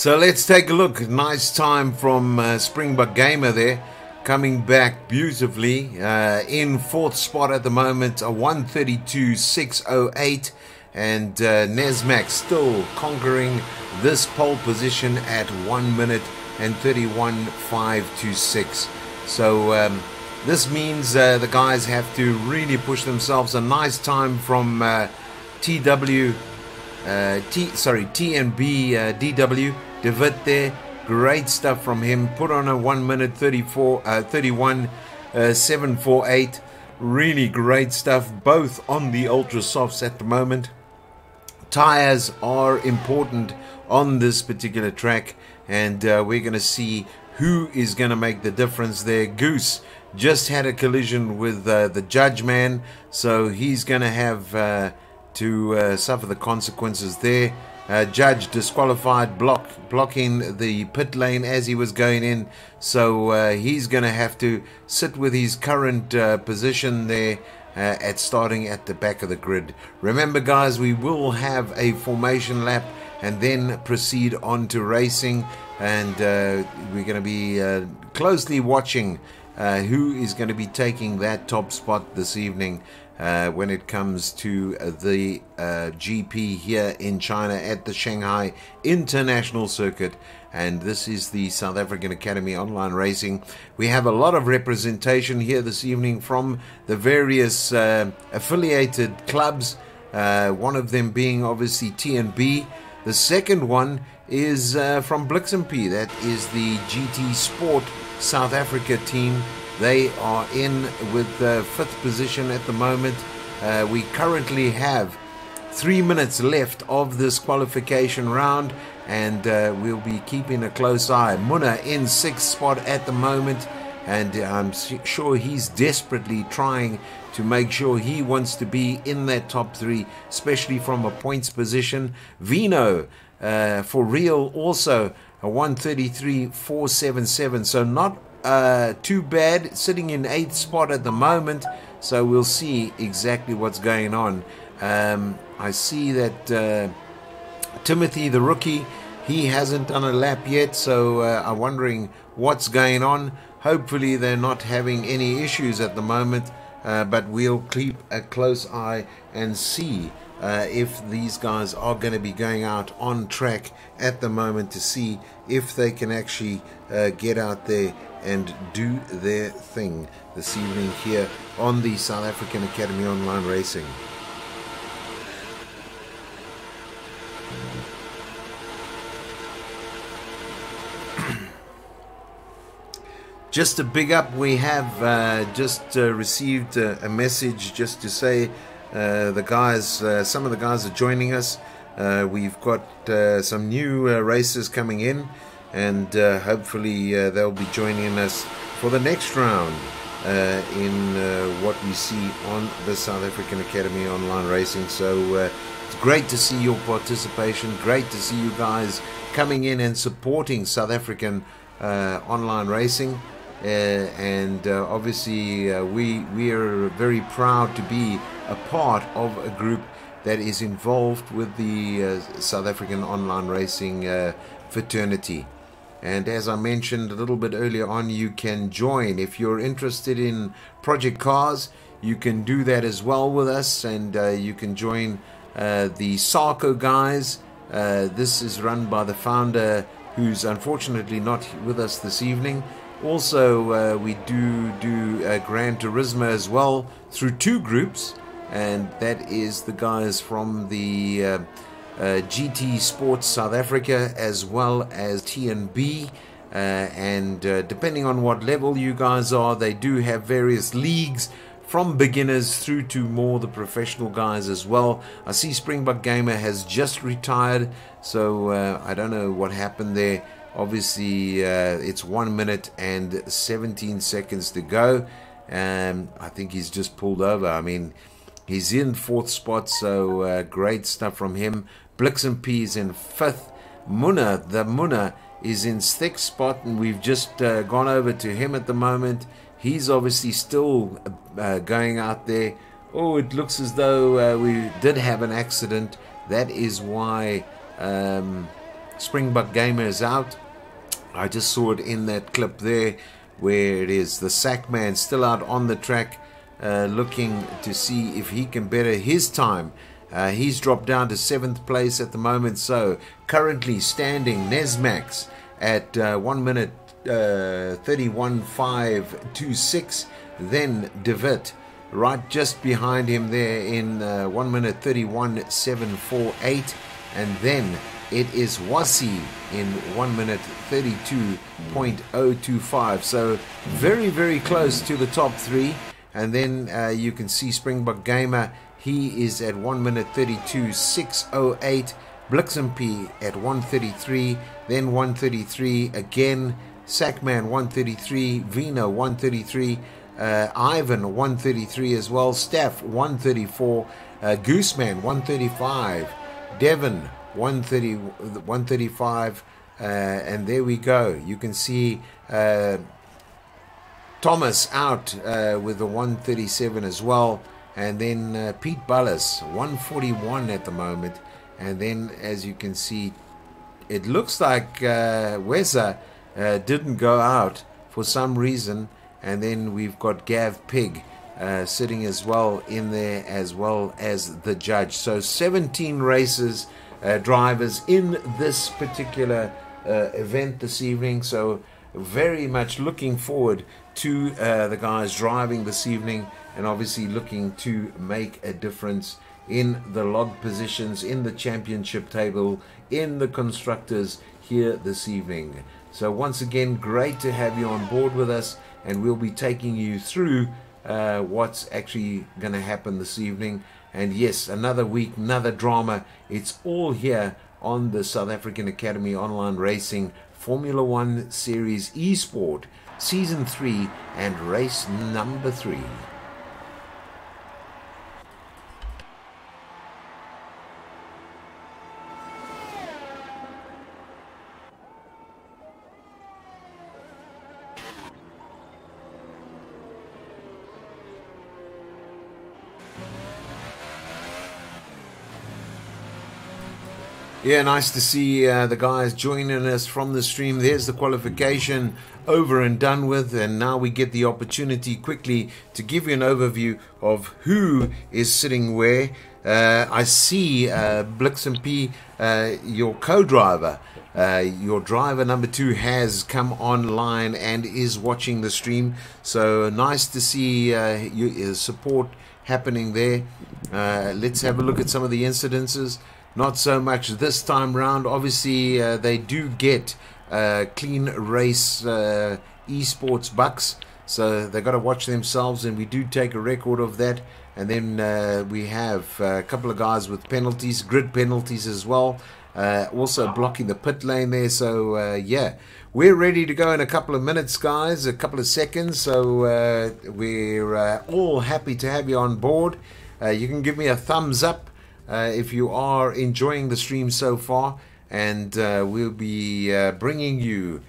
So let's take a look. Nice time from Springbok Gamer there, coming back beautifully in fourth spot at the moment, a 132.608, and Nesmac still conquering this pole position at 1 minute and 31.526. So this means the guys have to really push themselves. A nice time from TNB DW David there. Great stuff from him. Put on a 1 minute 31.748. Really great stuff, both on the ultra softs at the moment. Tires are important on this particular track, and we're going to see who is going to make the difference there. Goose just had a collision with the judge man, so he's going to have to suffer the consequences there. Judge disqualified, blocking the pit lane as he was going in, so he's going to have to sit with his current position there at starting at the back of the grid. Remember guys, we will have a formation lap and then proceed on to racing, and we're going to be closely watching who is going to be taking that top spot this evening when it comes to the GP here in China at the Shanghai International Circuit. And this is the South African Academy Online Racing. We have a lot of representation here this evening from the various affiliated clubs, one of them being obviously TNB. The second one is from Blixenp, that is the GT Sport South Africa team. They are in with the fifth position at the moment. We currently have 3 minutes left of this qualification round, and we'll be keeping a close eye. Munna in sixth spot at the moment, and I'm sure he's desperately trying to make sure he wants to be in that top three, especially from a points position. Vino for real also a 133.477, so not too bad, sitting in eighth spot at the moment. So we'll see exactly what's going on. I see that Timothy the rookie, he hasn't done a lap yet, so I'm wondering what's going on. Hopefully they're not having any issues at the moment, but we'll keep a close eye and see if these guys are going to be going out on track at the moment to see if they can actually get out there and do their thing this evening here on the South African Academy Online Racing. Just a big up, we have just received a message just to say the guys, some of the guys are joining us. We've got some new racers coming in, and hopefully they'll be joining us for the next round in what we see on the South African Academy Online Racing. So it's great to see your participation, great to see you guys coming in and supporting South African online racing. And obviously we are very proud to be a part of a group that is involved with the South African online racing fraternity. And as I mentioned a little bit earlier on, you can join if you're interested in project cars. You can do that as well with us, and you can join the SAAOLR guys. This is run by the founder, who's unfortunately not with us this evening. Also, we do Gran Turismo as well through two groups, and that is the guys from the GT Sports South Africa as well as TNB, and depending on what level you guys are, they do have various leagues from beginners through to more the professional guys as well. I see Springbok Gamer has just retired, so I don't know what happened there. Obviously it's 1 minute and 17 seconds to go, and I think he's just pulled over. I mean, he's in fourth spot, so great stuff from him. Blixenp is in fifth. Munna is in sixth spot, and we've just gone over to him at the moment. He's obviously still going out there. Oh, it looks as though we did have an accident. That is why Springbok Gamer is out. I just saw it in that clip there where it is the sack man still out on the track, looking to see if he can better his time. He's dropped down to 7th place at the moment, so currently standing Nesmax at 1 minute 31.526. Then Devitt right just behind him there in 1 minute 31.748, and then it is Wasi in 1 minute 32.025. So very, very close to the top three. And then you can see Springbok Gamer, he is at 1 minute 32.608. Blixenp at 133, then 133 again. Sackman 133, Vino 133, Ivan 133 as well, Staff 134, Gooseman 135, Devon 135, and there we go. You can see Thomas out with the 137 as well, and then Pete Bullis 141 at the moment, and then as you can see, it looks like Weza didn't go out for some reason, and then we've got Gav Pig sitting as well in there, as well as the judge. So 17 races, drivers in this particular event this evening, so very much looking forward to the guys driving this evening, and obviously looking to make a difference in the log positions, in the championship table, in the constructors here this evening. So once again, great to have you on board with us, and we'll be taking you through what's actually going to happen this evening. And yes, another week, another drama. It's all here on the South African Academy Online Racing Formula One Series eSport Season 3 and race number 3. Yeah, nice to see the guys joining us from the stream. There's the qualification over and done with, and now we get the opportunity quickly to give you an overview of who is sitting where. I see Blixenp, your co-driver, your driver number 2 has come online and is watching the stream. So nice to see support happening there. Let's have a look at some of the incidences. Not so much this time round. Obviously, they do get clean race esports bucks, so they got to watch themselves, and we do take a record of that. And then we have a couple of guys with penalties, grid penalties as well, also blocking the pit lane there. So yeah, we're ready to go in a couple of minutes, guys, a couple of seconds. So we're all happy to have you on board. You can give me a thumbs up if you are enjoying the stream so far, and we'll be bringing you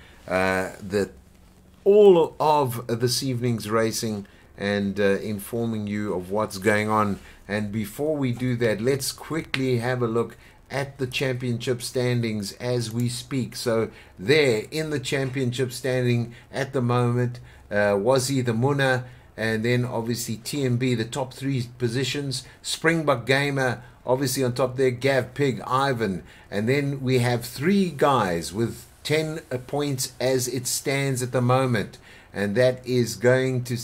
all of this evening's racing, and informing you of what's going on. And before we do that, let's quickly have a look at the championship standings as we speak. So there in the championship standing at the moment, Wazi the Munna, and then obviously TMB, the top 3 positions. Springbok Gamer obviously on top there, Gav Pig, Ivan, and then we have 3 guys with 10 points as it stands at the moment, and that is going to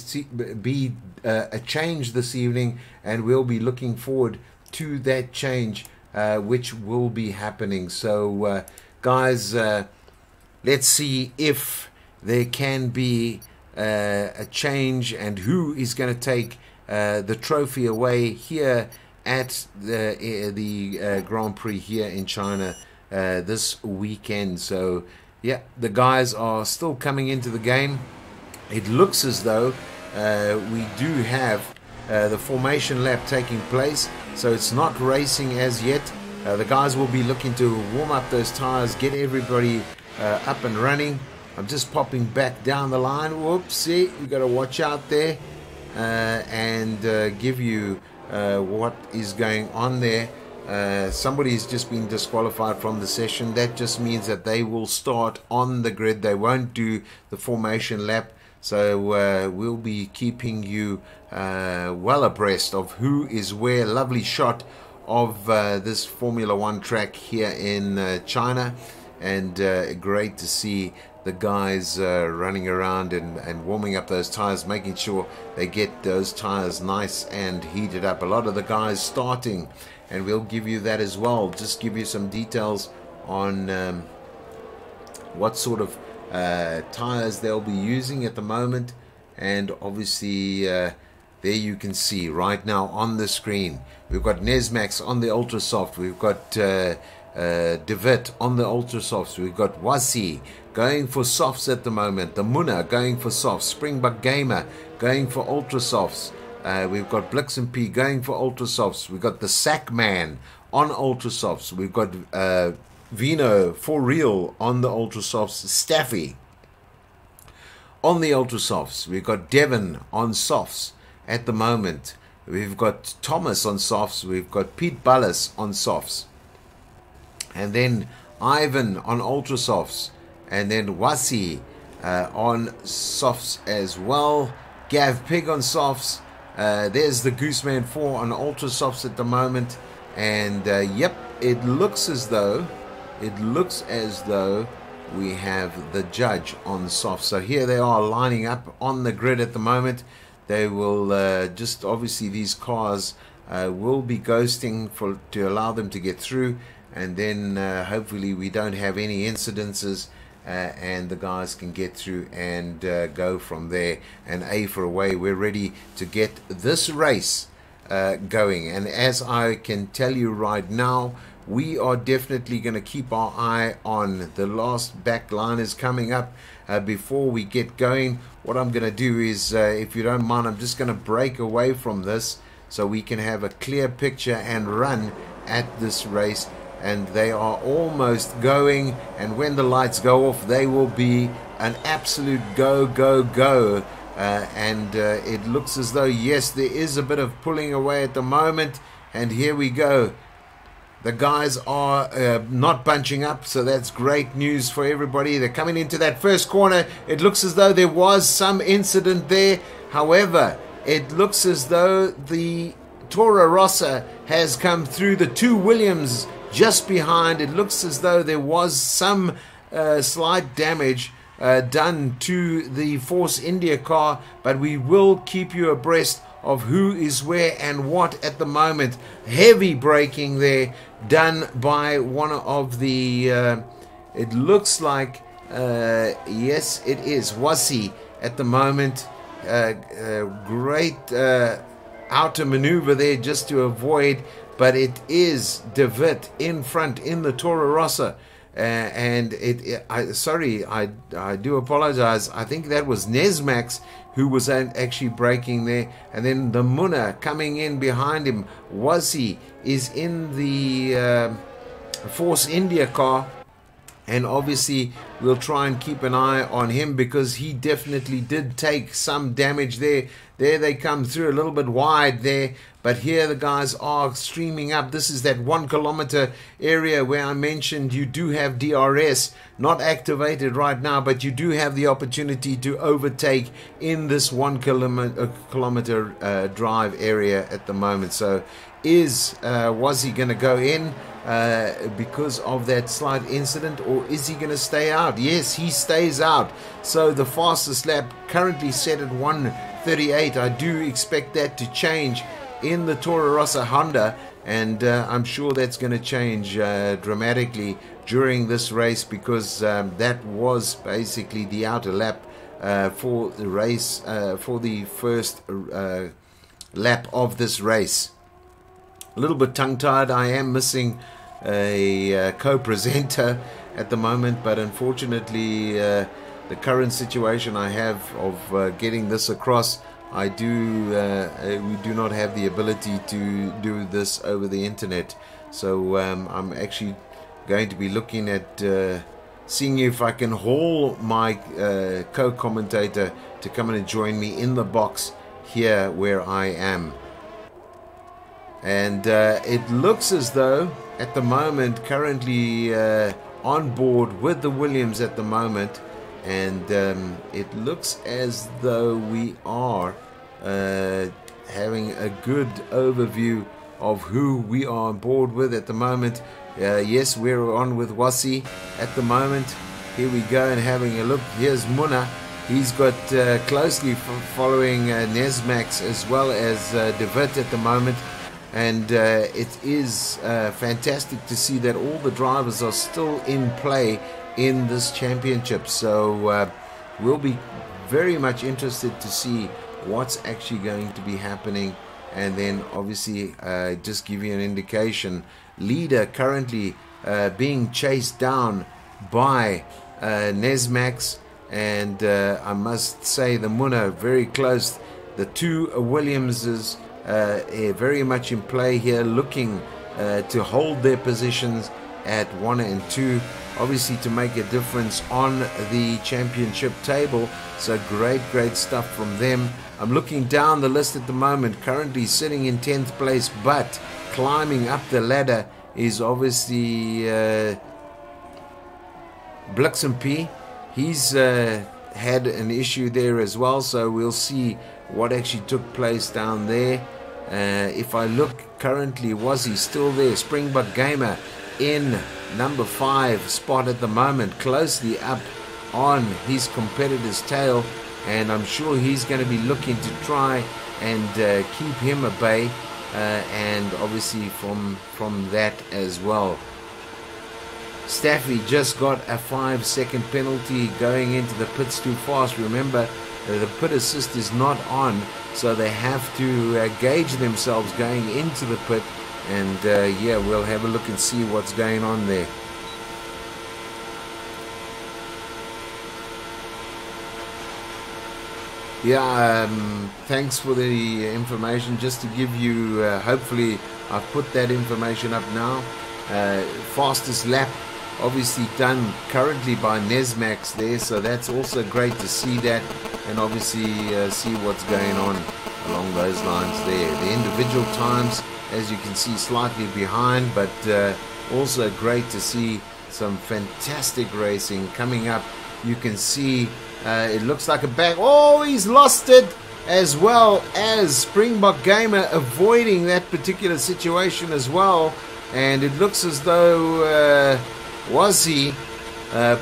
be a change this evening, and we'll be looking forward to that change, which will be happening. So guys, let's see if there can be a change, and who is going to take the trophy away here at the Grand Prix here in China this weekend. So yeah, the guys are still coming into the game. It looks as though we do have the formation lap taking place, so it's not racing as yet. The guys will be looking to warm up those tires, get everybody up and running. I'm just popping back down the line. Whoopsie, we got to watch out there, and give you what is going on there. somebody's just been disqualified from the session. That just means that they will start on the grid. They won't do the formation lap. So we'll be keeping you well abreast of who is where. Lovely shot of this Formula One track here in China, and great to see the guys running around and warming up those tires, making sure they get those tires nice and heated up. A lot of the guys starting, and we'll give you that as well. Just give you some details on what sort of tires they'll be using at the moment. And obviously there you can see right now on the screen, we've got Nesmax on the Ultra Soft, we've got Devitt on the Ultra Softs, we've got Wasi going for softs at the moment, the Muna going for softs, Springbok Gamer going for Ultra Softs, we've got Blix and P going for Ultra Softs, we've got the Sackman on Ultra Softs, we've got Vino for real on the Ultra Softs, Staffy on the Ultra Softs, we've got Devon on softs at the moment, we've got Thomas on softs, we've got Pete Ballas on softs, and then Ivan on Ultra Softs, and then Wasi on softs as well, Gav Pig on softs, there's the Gooseman 4 on Ultra Softs at the moment, and yep, it looks as though we have the judge on soft. So here they are lining up on the grid at the moment. They will just, obviously these cars will be ghosting to allow them to get through, and then hopefully we don't have any incidences, and the guys can get through and go from there. And A for away, we're ready to get this race going. And as I can tell you right now, we are definitely going to keep our eye on the last back line is coming up. Before we get going, what I'm going to do is, if you don't mind, I'm just going to break away from this so we can have a clear picture and run at this race. And they are almost going, and when the lights go off, they will be an absolute go, go, go. And it looks as though, yes, there is a bit of pulling away at the moment, and here we go. The guys are not bunching up, so that's great news for everybody. They're coming into that first corner. It looks as though there was some incident there. However, it looks as though the Toro Rosso has come through, the two Williams just behind. It looks as though there was some slight damage done to the Force India car, but we will keep you abreast of who is where and what at the moment. Heavy braking there done by one of the it looks like yes, it is Wasi at the moment. Great outer maneuver there just to avoid, but it is Devitt in front in the Toro Rosso, and I do apologize. I think that was Nesmax who was actually braking there, and then the Muna coming in behind him. Wasi is in the Force India car, and obviously we'll try and keep an eye on him because he definitely did take some damage there. There they come through a little bit wide there, but here the guys are streaming up. This is that 1 kilometer area where I mentioned you do have DRS not activated right now, but you do have the opportunity to overtake in this 1 kilometer drive area at the moment. So was he going to go in because of that slight incident, or is he going to stay out? Yes, he stays out. So the fastest lap currently set at 1:38. I do expect that to change in the Toro Rosso Honda, and I'm sure that's going to change dramatically during this race, because that was basically the outer lap for the race, for the first lap of this race. A little bit tongue-tied. I am missing a co-presenter at the moment, but unfortunately the current situation I have of getting this across, we do not have the ability to do this over the internet. So I'm actually going to be looking at seeing if I can haul my co-commentator to come and join me in the box here where I am. And it looks as though at the moment, currently on board with the Williams at the moment, and it looks as though we are having a good overview of who we are on board with at the moment. Yes, we're on with Wasi at the moment. Here we go, and having a look. Here's Muna. He's got closely following Nesmax as well as De Wit at the moment. And it is fantastic to see that all the drivers are still in play in this championship. So we'll be very much interested to see what's actually going to be happening. And then obviously just give you an indication. Leader currently being chased down by Nesmax. And I must say the Muna very close. The two Williamses very much in play here, looking to hold their positions at 1 and 2, obviously to make a difference on the championship table. So great stuff from them. I'm looking down the list at the moment, currently sitting in 10th place, but climbing up the ladder is obviously Blixen P. He's had an issue there as well, so we'll see what actually took place down there. If I look currently, was he still there? Springbok Gamer in number 5 spot at the moment, closely up on his competitor's tail, and I'm sure he's going to be looking to try and keep him at bay, and obviously from that as well. Staffy just got a 5-second penalty going into the pits too fast. Remember, the pit assist is not on, so they have to gauge themselves going into the pit. And yeah, we'll have a look and see what's going on there. Yeah, thanks for the information. Just to give you, hopefully I've put that information up now. Fastest lap obviously done currently by Nesmax there, so that's also great to see that, and obviously see what's going on along those lines there. The individual times, as you can see, slightly behind, but also great to see some fantastic racing coming up. You can see it looks like a back. Oh, he's lost it, as well as Springbok Gamer avoiding that particular situation as well. And it looks as though Wasi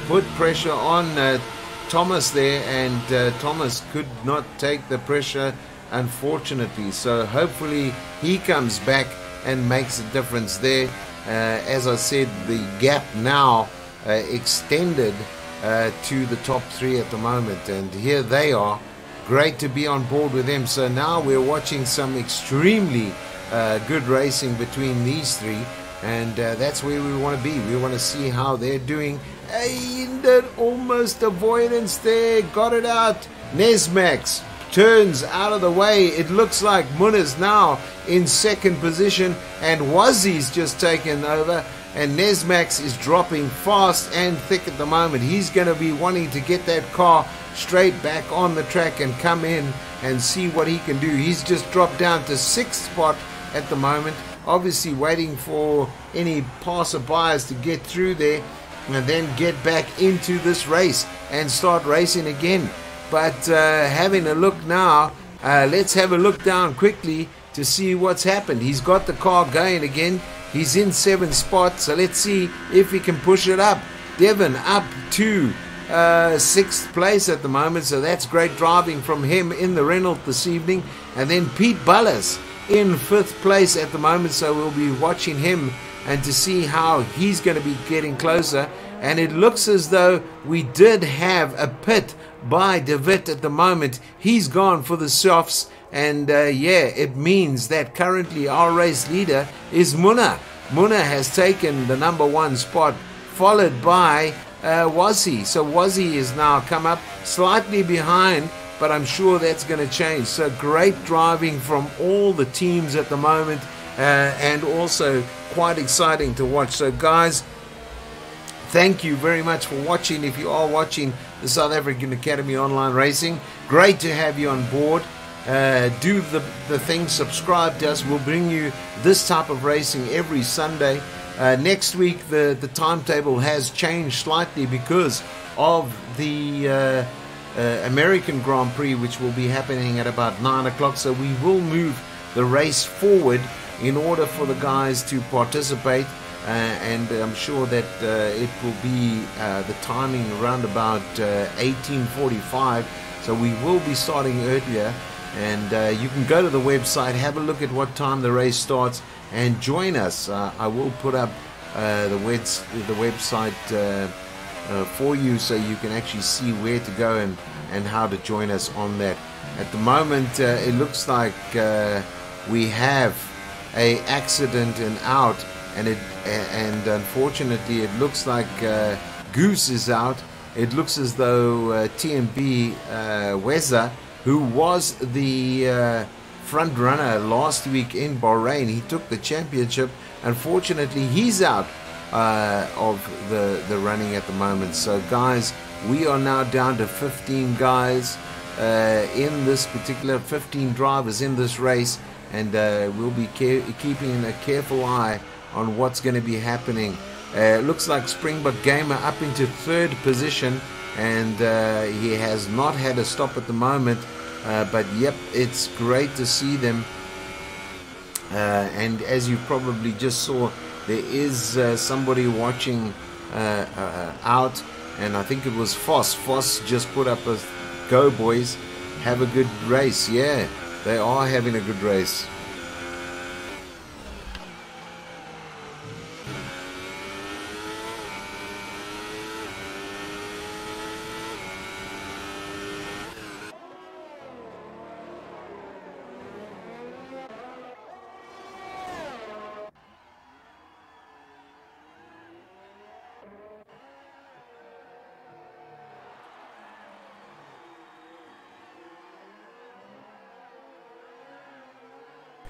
put pressure on Thomas there, and Thomas could not take the pressure, unfortunately. So hopefully he comes back and makes a difference there. As I said, the gap now extended to the top 3 at the moment, and here they are. Great to be on board with them. So now we're watching some extremely good racing between these 3, and that's where we want to be. We want to see how they're doing. Almost avoidance there, got it out. Nesmax turns out of the way. It looks like Muna's now in 2nd position, and Wazi's just taken over, and Nesmax is dropping fast and thick at the moment. He's going to be wanting to get that car straight back on the track and come in and see what he can do. He's just dropped down to 6th spot at the moment, obviously waiting for any passerbyers to get through there and then get back into this race and start racing again. But having a look now, let's have a look down quickly to see what's happened. He's got the car going again. He's in 7th spot, so let's see if he can push it up. Devon up to 6th place at the moment, so that's great driving from him in the Renault this evening. And then Pete Bullis in 5th place at the moment, so we'll be watching him and to see how he's going to be getting closer. And it looks as though we did have a pit by De Wit at the moment. He's gone for the softs, and yeah, it means that currently our race leader is Muna. Muna has taken the number 1 spot, followed by Wazi. So Wazi is now come up slightly behind, but I'm sure that's going to change. So great driving from all the teams at the moment, and also quite exciting to watch. So guys, thank you very much for watching. If you are watching the South African Academy Online Racing, great to have you on board. do the thing, subscribe to us. We'll bring you this type of racing every Sunday. Next week, the timetable has changed slightly because of the American Grand Prix, which will be happening at about 9 o'clock. So we will move the race forward in order for the guys to participate. And I'm sure that it will be the timing around about 18:45. So we will be starting earlier. And you can go to the website, have a look at what time the race starts, and join us. I will put up the website for you, so you can actually see where to go and how to join us on that. At the moment, it looks like we have a accident and out, and unfortunately, it looks like Goose is out. It looks as though TMB Weza, who was the front runner last week in Bahrain, he took the championship. Unfortunately, he's out of the running at the moment. So guys, we are now down to 15 guys in this particular, 15 drivers in this race, and we'll be keeping a careful eye on what's going to be happening. It looks like Springbok Gamer up into 3rd position, and he has not had a stop at the moment. But yep, it's great to see them. And as you probably just saw, there is somebody watching out, and I think it was Foss. Foss just put up a "Go boys, have a good race." Yeah, they are having a good race.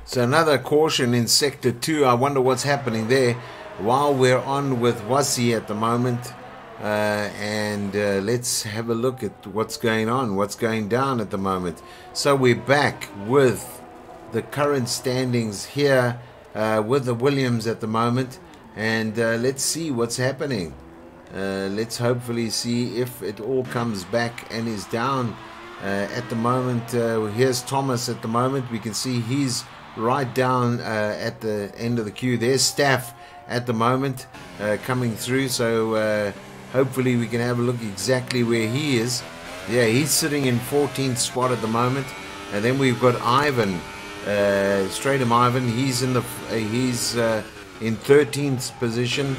So another caution in Sector 2. I wonder what's happening there. While we're on with Wasi at the moment, and let's have a look at what's going on, what's going down at the moment. So we're back with the current standings here with the Williams at the moment, and let's see what's happening. Let's hopefully see if it all comes back and is down at the moment. Here's Thomas at the moment. We can see he's right down at the end of the queue. There's Staff at the moment coming through, so hopefully we can have a look exactly where he is. Yeah, he's sitting in 14th spot at the moment. And then we've got Ivan, Stratum Ivan. He's in 13th position.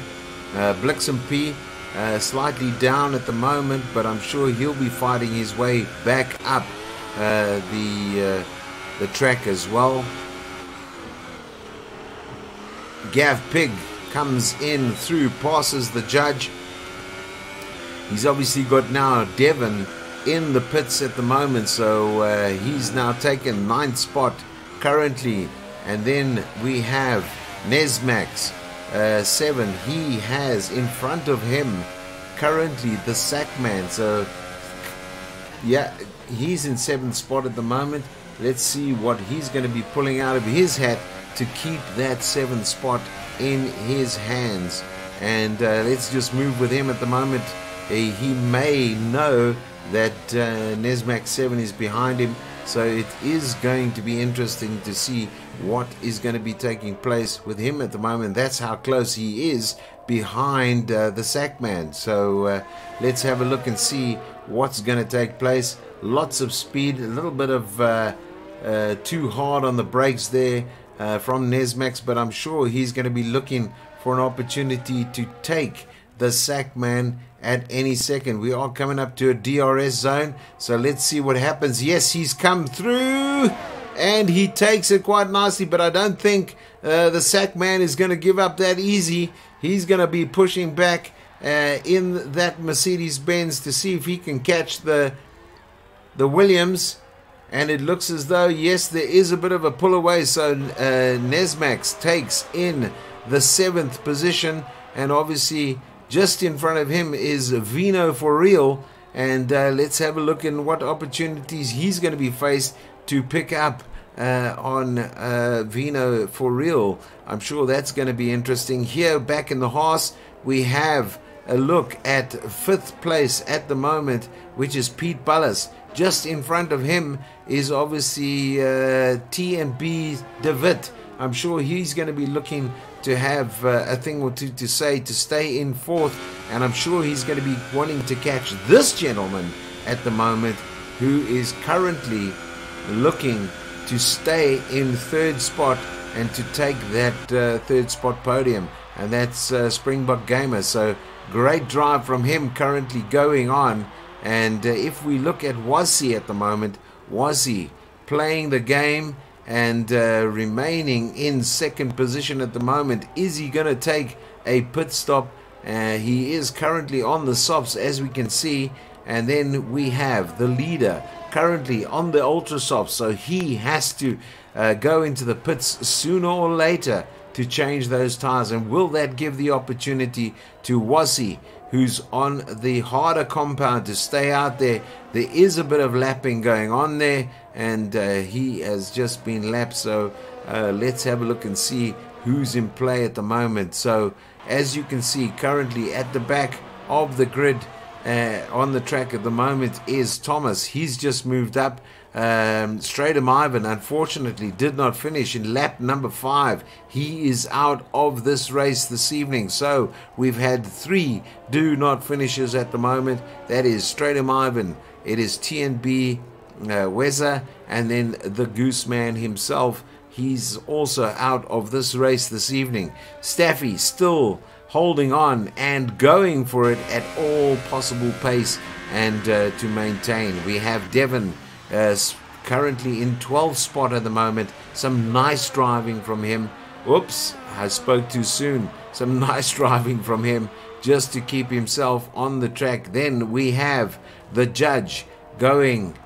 Blixen P slightly down at the moment, but I'm sure he'll be fighting his way back up the track as well. Gav Pig comes in through, passes the judge. He's obviously got now Devon in the pits at the moment, so he's now taken 9th spot currently. And then we have Nesmax 7. He has in front of him currently the Sackman, so yeah, he's in 7th spot at the moment. Let's see what he's going to be pulling out of his hat to keep that 7th spot in his hands. And let's just move with him at the moment. He may know that Nesmax 7 is behind him, so it is going to be interesting to see what is going to be taking place with him at the moment. That's how close he is behind the Sackman. So let's have a look and see what's going to take place. Lots of speed, a little bit of too hard on the brakes there from Nesmax, but I'm sure he's going to be looking for an opportunity to take the Sackman at any second. We are coming up to a DRS zone, so let's see what happens. Yes, he's come through and he takes it quite nicely, but I don't think the Sackman is going to give up that easy. He's going to be pushing back in that Mercedes-Benz to see if he can catch the Williams. And it looks as though, yes, there is a bit of a pull away. So Nesmax takes in the 7th position. And obviously, just in front of him is Vino for real. And let's have a look in what opportunities he's going to be faced to pick up on Vino for real. I'm sure that's going to be interesting. Here back in the horse, we have a look at 5th place at the moment, which is Pete Bullis. Just in front of him is obviously T&B David. I'm sure he's going to be looking to have a thing or two to say to stay in 4th, and I'm sure he's going to be wanting to catch this gentleman at the moment, who is currently looking to stay in 3rd spot and to take that 3rd spot podium, and that's Springbok Gamer. So great drive from him currently going on. And if we look at Wasi at the moment, Wasi playing the game and remaining in 2nd position at the moment. Is he going to take a pit stop? He is currently on the softs, as we can see. And then we have the leader currently on the ultra softs, so he has to go into the pits sooner or later to change those tires. And will that give the opportunity to Wasi, who's on the harder compound, to stay out there? There is a bit of lapping going on there, and he has just been lapped. So let's have a look and see who's in play at the moment. So as you can see, currently at the back of the grid on the track at the moment is Thomas. He's just moved up. Stratum Ivan unfortunately did not finish in lap number 5. He is out of this race this evening. So we've had 3 do not finishes at the moment. That is Stratum Ivan, it is TNB Weza, and then the Gooseman himself. He's also out of this race this evening. Staffy still holding on and going for it at all possible pace and to maintain. We have Devon currently in 12th spot at the moment. Some nice driving from him. Oops, I spoke too soon. Some nice driving from him just to keep himself on the track. Then we have the judge going,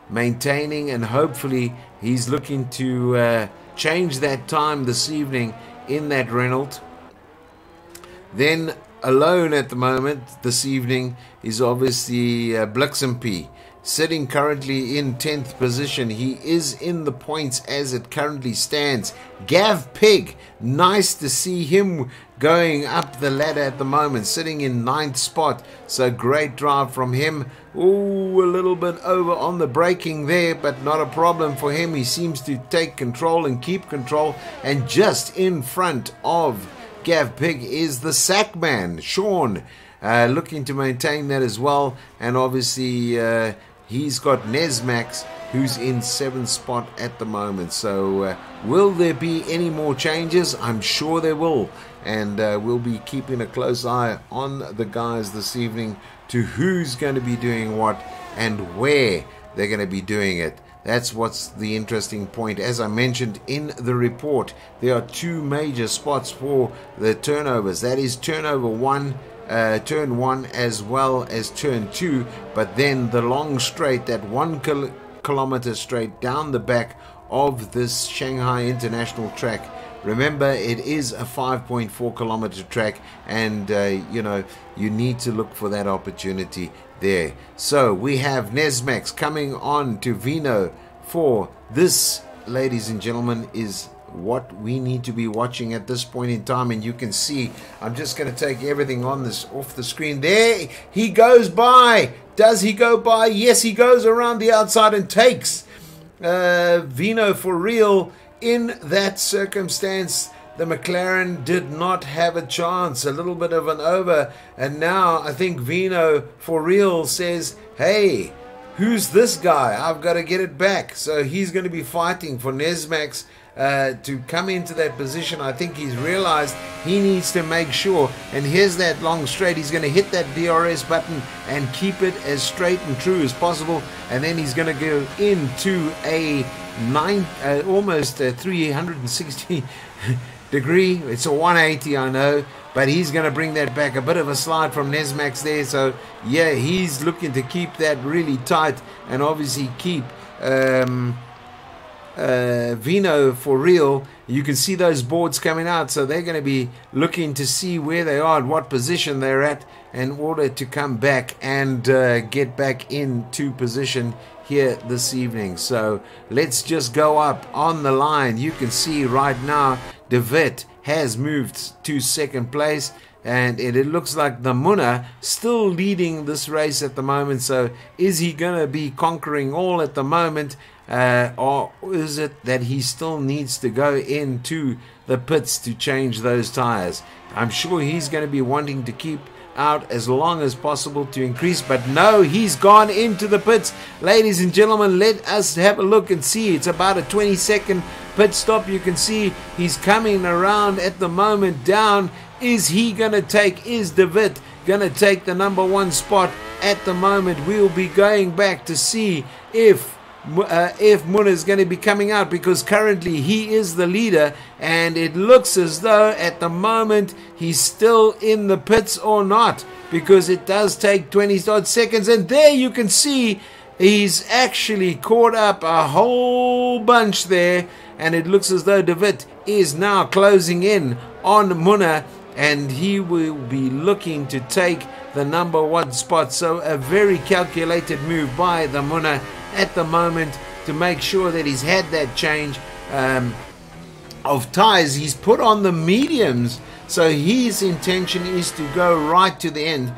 maintaining, and hopefully he's looking to change that time this evening in that Renault. Then alone at the moment this evening is obviously Blixenp, sitting currently in 10th position. He is in the points as it currently stands. Gav Pig, nice to see him going up the ladder at the moment, sitting in 9th spot. So great drive from him. Ooh, a little bit over on the braking there, but not a problem for him. He seems to take control and keep control. And just in front of Gav Pig is the Sackman, Sean, looking to maintain that as well. And obviously he's got Nesmax, who's in 7th spot at the moment. So will there be any more changes? I'm sure there will. And we'll be keeping a close eye on the guys this evening to who's going to be doing what and where they're going to be doing it. That's what's the interesting point. As I mentioned in the report, there are 2 major spots for the turnovers. That is turnover 1, turn 1, as well as turn 2. But then the long straight, that 1 kilometer straight down the back of this Shanghai International track. Remember, it is a 5.4 kilometer track, and you know, you need to look for that opportunity there. So we have Nesmax coming on to Vino for this, ladies and gentlemen, is what we need to be watching at this point in time. And you can see, I'm just going to take everything on this off the screen. There he goes by. Does he go by? Yes, he goes around the outside and takes Vino for real. In that circumstance, the McLaren did not have a chance. A little bit of an over. And now I think Vino for real says, hey, who's this guy? I've got to get it back. So he's going to be fighting for Nesmax to come into that position. I think he's realized he needs to make sure. And here's that long straight. He's going to hit that DRS button and keep it as straight and true as possible. And then he's going to go into a almost 360 degree. It's a 180, I know, but he's going to bring that back. A bit of a slide from Nesmax there. So yeah, he's looking to keep that really tight and obviously keep Vino for real. You can see those boards coming out, so they're going to be looking to see where they are and what position they're at in order to come back and get back into position here this evening. So let's just go up on the line. You can see right now De Wit has moved to second place, and it looks like the Munna still leading this race at the moment. So is he going to be conquering all at the moment, or is it that he still needs to go into the pits to change those tires? I'm sure he's going to be wanting to keep out as long as possible to increase, but no, he's gone into the pits. Ladies and gentlemen, let us have a look and see. It's about a 20-second pit stop. You can see he's coming around at the moment down. Is he going to take, is De Wit going to take the number one spot at the moment? We'll be going back to see if Munna is going to be coming out, because currently he is the leader, and it looks as though at the moment he's still in the pits or not, because it does take 20 odd seconds, and there you can see he's actually caught up a whole bunch there, and it looks as though De Wit is now closing in on Munna, and he will be looking to take the number one spot. So a very calculated move by the Munna at the moment to make sure that he's had that change of tires. He's put on the mediums, so his intention is to go right to the end.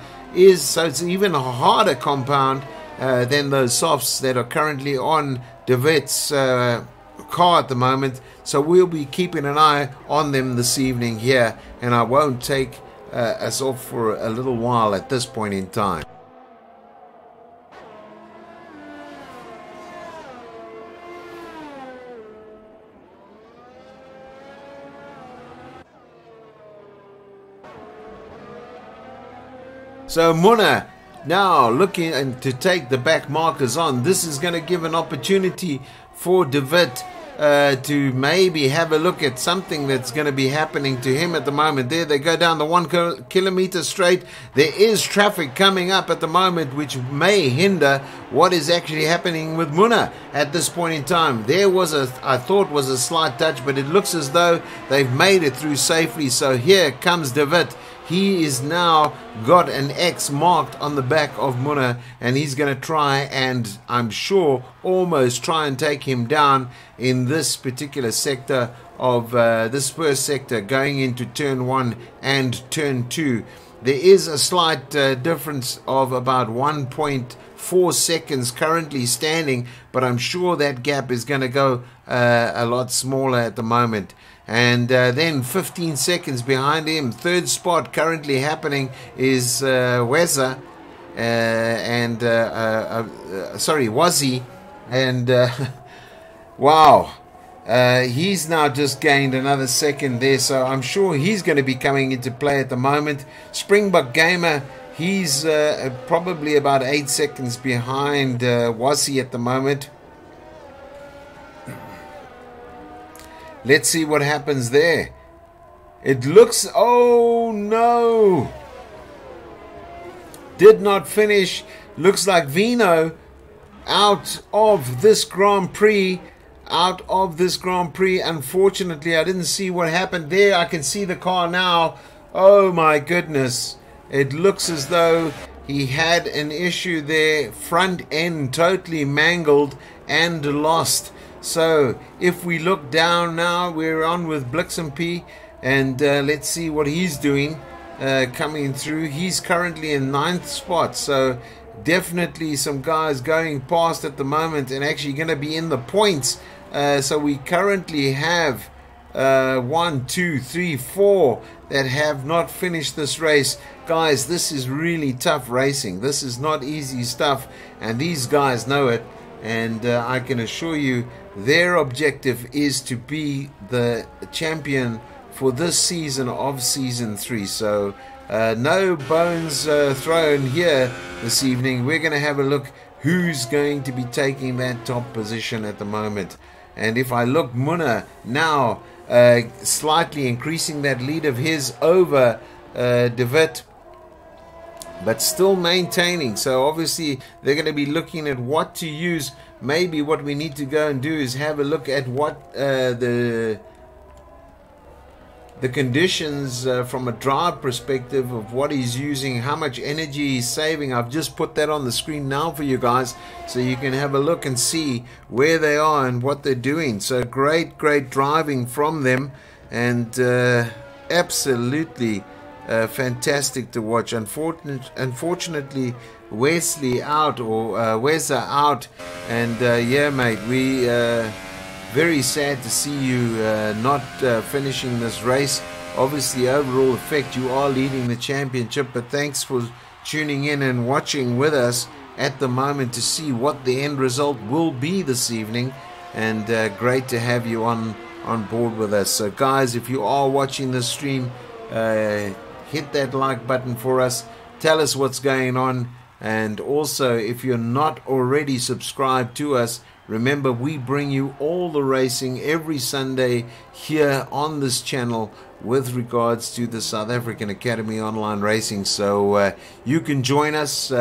So it's even a harder compound than those softs that are currently on De Wit's car at the moment. So we'll be keeping an eye on them this evening here, and I won't take us off for a little while at this point in time. So Munna now looking to take the back markers on. This is going to give an opportunity for De Wit to maybe have a look at something that's going to be happening to him at the moment. There they go down the 1 kilometer straight. There is traffic coming up at the moment, which may hinder what is actually happening with Munna at this point in time. There was I thought was a slight touch, but it looks as though they've made it through safely. So here comes De Wit. He is now got an X marked on the back of Munna, and he's going to try and, I'm sure, almost try and take him down in this particular sector of this first sector going into turn 1 and turn 2. There is a slight difference of about 1.4 seconds currently standing, but I'm sure that gap is going to go a lot smaller at the moment. And then 15 seconds behind him, third spot currently happening is Wazzy, and wow, he's now just gained another second there, so I'm sure he's going to be coming into play at the moment. Springbok Gamer, he's probably about 8 seconds behind Wazzy at the moment. Let's see what happens there. It looks, oh no, did not finish. Looks like Vino out of this Grand Prix. Unfortunately, I didn't see what happened there. I can see the car now. Oh my goodness. It looks as though he had an issue there. Front end totally mangled and lost. So if we look down now, we're on with Blixen P, and let's see what he's doing coming through. He's currently in 9th spot, so definitely some guys going past at the moment and actually going to be in the points. So we currently have 1, 2, 3, 4 that have not finished this race. Guys, this is really tough racing. This is not easy stuff, and these guys know it. And I can assure you their objective is to be the champion for this season of season 3. So no bones thrown here this evening. We're going to have a look who's going to be taking that top position at the moment. And if I look, Munna now slightly increasing that lead of his over De Wit, but still maintaining. So obviously they're going to be looking at what to use maybe what we need to go and do is have a look at what the conditions from a drive perspective of what he's using, how much energy he's saving. I've just put that on the screen now for you guys so you can have a look and see where they are and what they're doing. So great driving from them, and absolutely fantastic to watch. Unfortunately Wesley out, or Weza out, and yeah mate, we very sad to see you not finishing this race. Obviously, overall effect, you are leading the championship, but thanks for tuning in and watching with us at the moment to see what the end result will be this evening. And great to have you on board with us. So guys, if you are watching this stream, hit that like button for us. Tell us what's going on. And also, if you're not already subscribed to us, remember, we bring you all the racing every Sunday here on this channel with regards to the South African Academy Online Racing. So you can join us.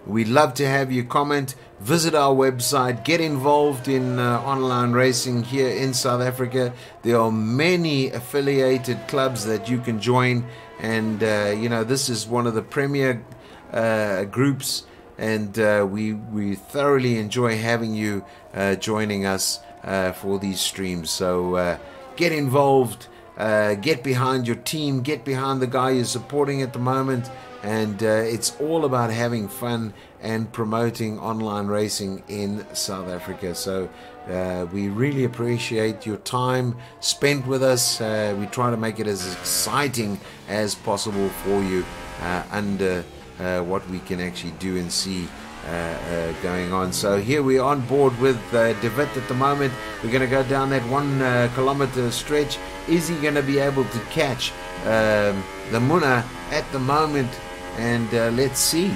We'd love to have you comment. Visit our website. Get involved in online racing here in South Africa. There are many affiliated clubs that you can join. And, you know, this is one of the premier groups. And we thoroughly enjoy having you joining us for these streams. So get involved, get behind your team, get behind the guy you're supporting at the moment, and it's all about having fun and promoting online racing in South Africa. So we really appreciate your time spent with us. We try to make it as exciting as possible for you under what we can actually do and see going on. So here we are on board with David at the moment. We're going to go down that 1 kilometer stretch. Is he going to be able to catch the Munna at the moment? And let's see.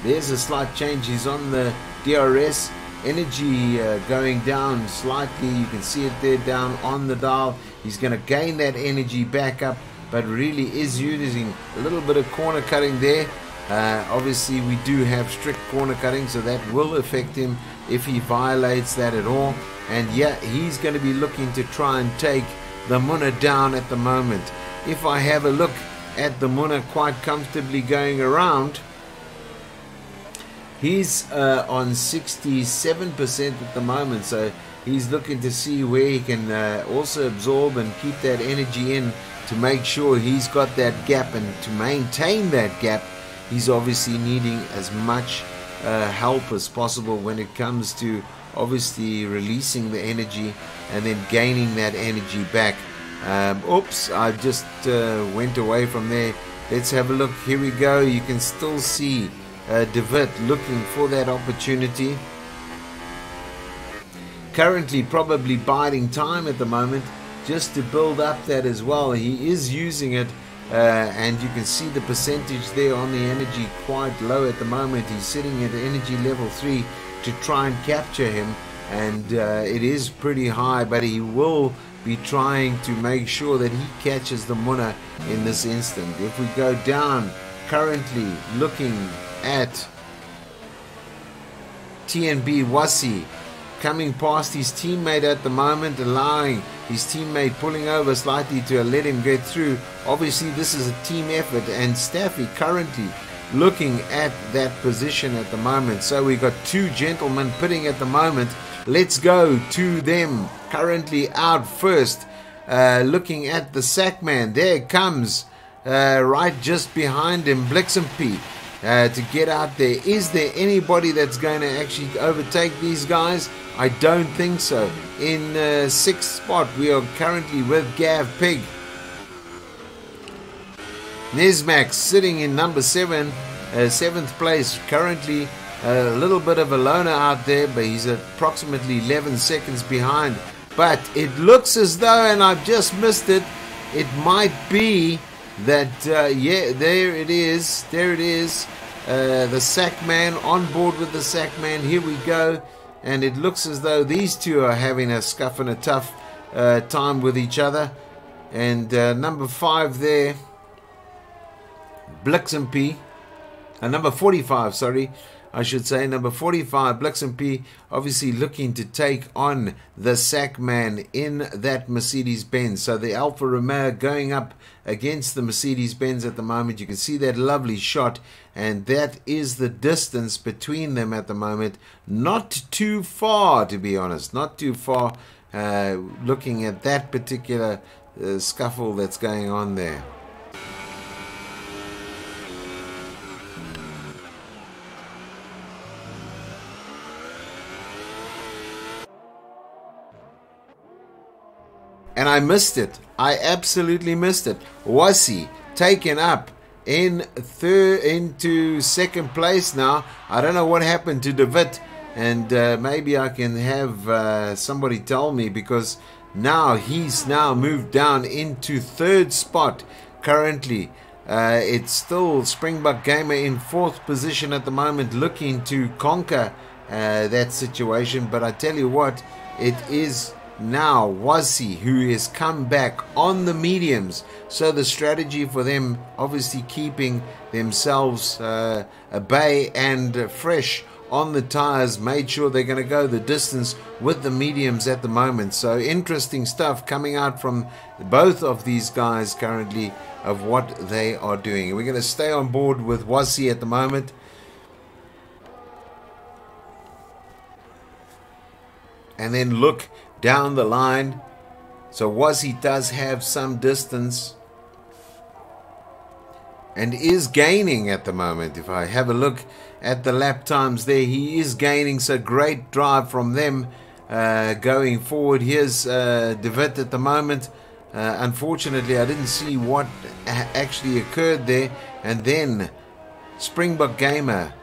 There's a slight change. He's on the DRS. Energy going down slightly. You can see it there down on the dial. He's going to gain that energy back up, but really is using a little bit of corner cutting there. Obviously we do have strict corner cutting, so that will affect him if he violates that at all. And yeah, he's going to be looking to try and take the Munna down at the moment. If I have a look at the Munna quite comfortably going around, he's on 67% at the moment, so he's looking to see where he can also absorb and keep that energy in to make sure he's got that gap. And to maintain that gap, he's obviously needing as much help as possible when it comes to obviously releasing the energy and then gaining that energy back. Oops, I just went away from there. Let's have a look. Here we go. You can still see David looking for that opportunity. Currently probably biding time at the moment, just to build up that as well. He is using it, and you can see the percentage there on the energy quite low at the moment. He's sitting at energy level 3 to try and capture him, and it is pretty high, but he will be trying to make sure that he catches the Munna in this instant. If we go down, currently looking at TNB Wasi coming past his teammate at the moment, allowing his teammate pulling over slightly to let him get through. Obviously this is a team effort, and Staffy currently looking at that position at the moment. So we got two gentlemen pitting at the moment. Let's go to them. Currently out first, looking at the Sackman. There it comes, right just behind him, Blixenpie. To get out there. Is there anybody that's going to actually overtake these guys? I don't think so. In 6th spot, we are currently with Gav Pig. Nesmax sitting in number 7, 7th place. Currently a little bit of a loner out there, but he's approximately 11 seconds behind. But it looks as though, and I've just missed it, it might be that, yeah, there it is. There it is. The Sackman on board with the Sackman. Here we go. And it looks as though these two are having a scuff and a tough time with each other. And number 5 there, Blixenpie. Number 45, sorry. I should say. Number 45, Blixen P, obviously looking to take on the Sackman in that Mercedes-Benz. So the Alfa Romeo going up against the Mercedes-Benz at the moment. You can see that lovely shot, and that is the distance between them at the moment. Not too far, to be honest, not too far, looking at that particular scuffle that's going on there. And I missed it. I absolutely missed it. Wassi taken up into second place now. I don't know what happened to David, and maybe I can have somebody tell me, because now he's now moved down into third spot currently. It's still Springbok Gamer in fourth position at the moment, looking to conquer that situation. But I tell you what, it is now Wassi who has come back on the mediums. So the strategy for them, obviously keeping themselves a bay and fresh on the tires, made sure they're going to go the distance with the mediums at the moment. So interesting stuff coming out from both of these guys currently of what they are doing. We're going to stay on board with Wassi at the moment. And then look down the line. So Wassi does have some distance and is gaining at the moment. If I have a look at the lap times there, he is gaining. So great drive from them going forward. Here's David at the moment. Unfortunately, I didn't see what actually occurred there. And then Springbok Gamer,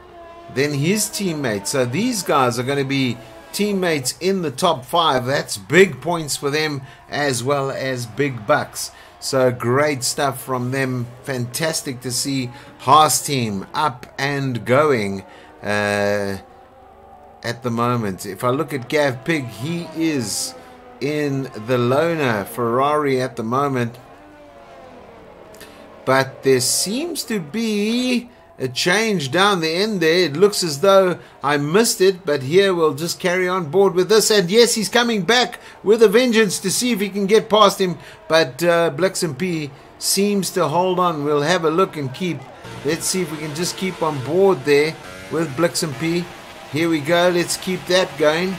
then his teammates. So these guys are going to be teammates in the top 5. That's big points for them, as well as big bucks. So great stuff from them. Fantastic to see Haas team up and going at the moment. If I look at Gav Pig, he is in the loner Ferrari at the moment, but there seems to be a change down the end there. It looks as though I missed it, but here we'll just carry on board with this. And yes, he's coming back with a vengeance to see if he can get past him, but Blixen P seems to hold on. We'll have a look and keep. Let's see if we can just keep on board there with Blixen P. Here we go. Let's keep that going.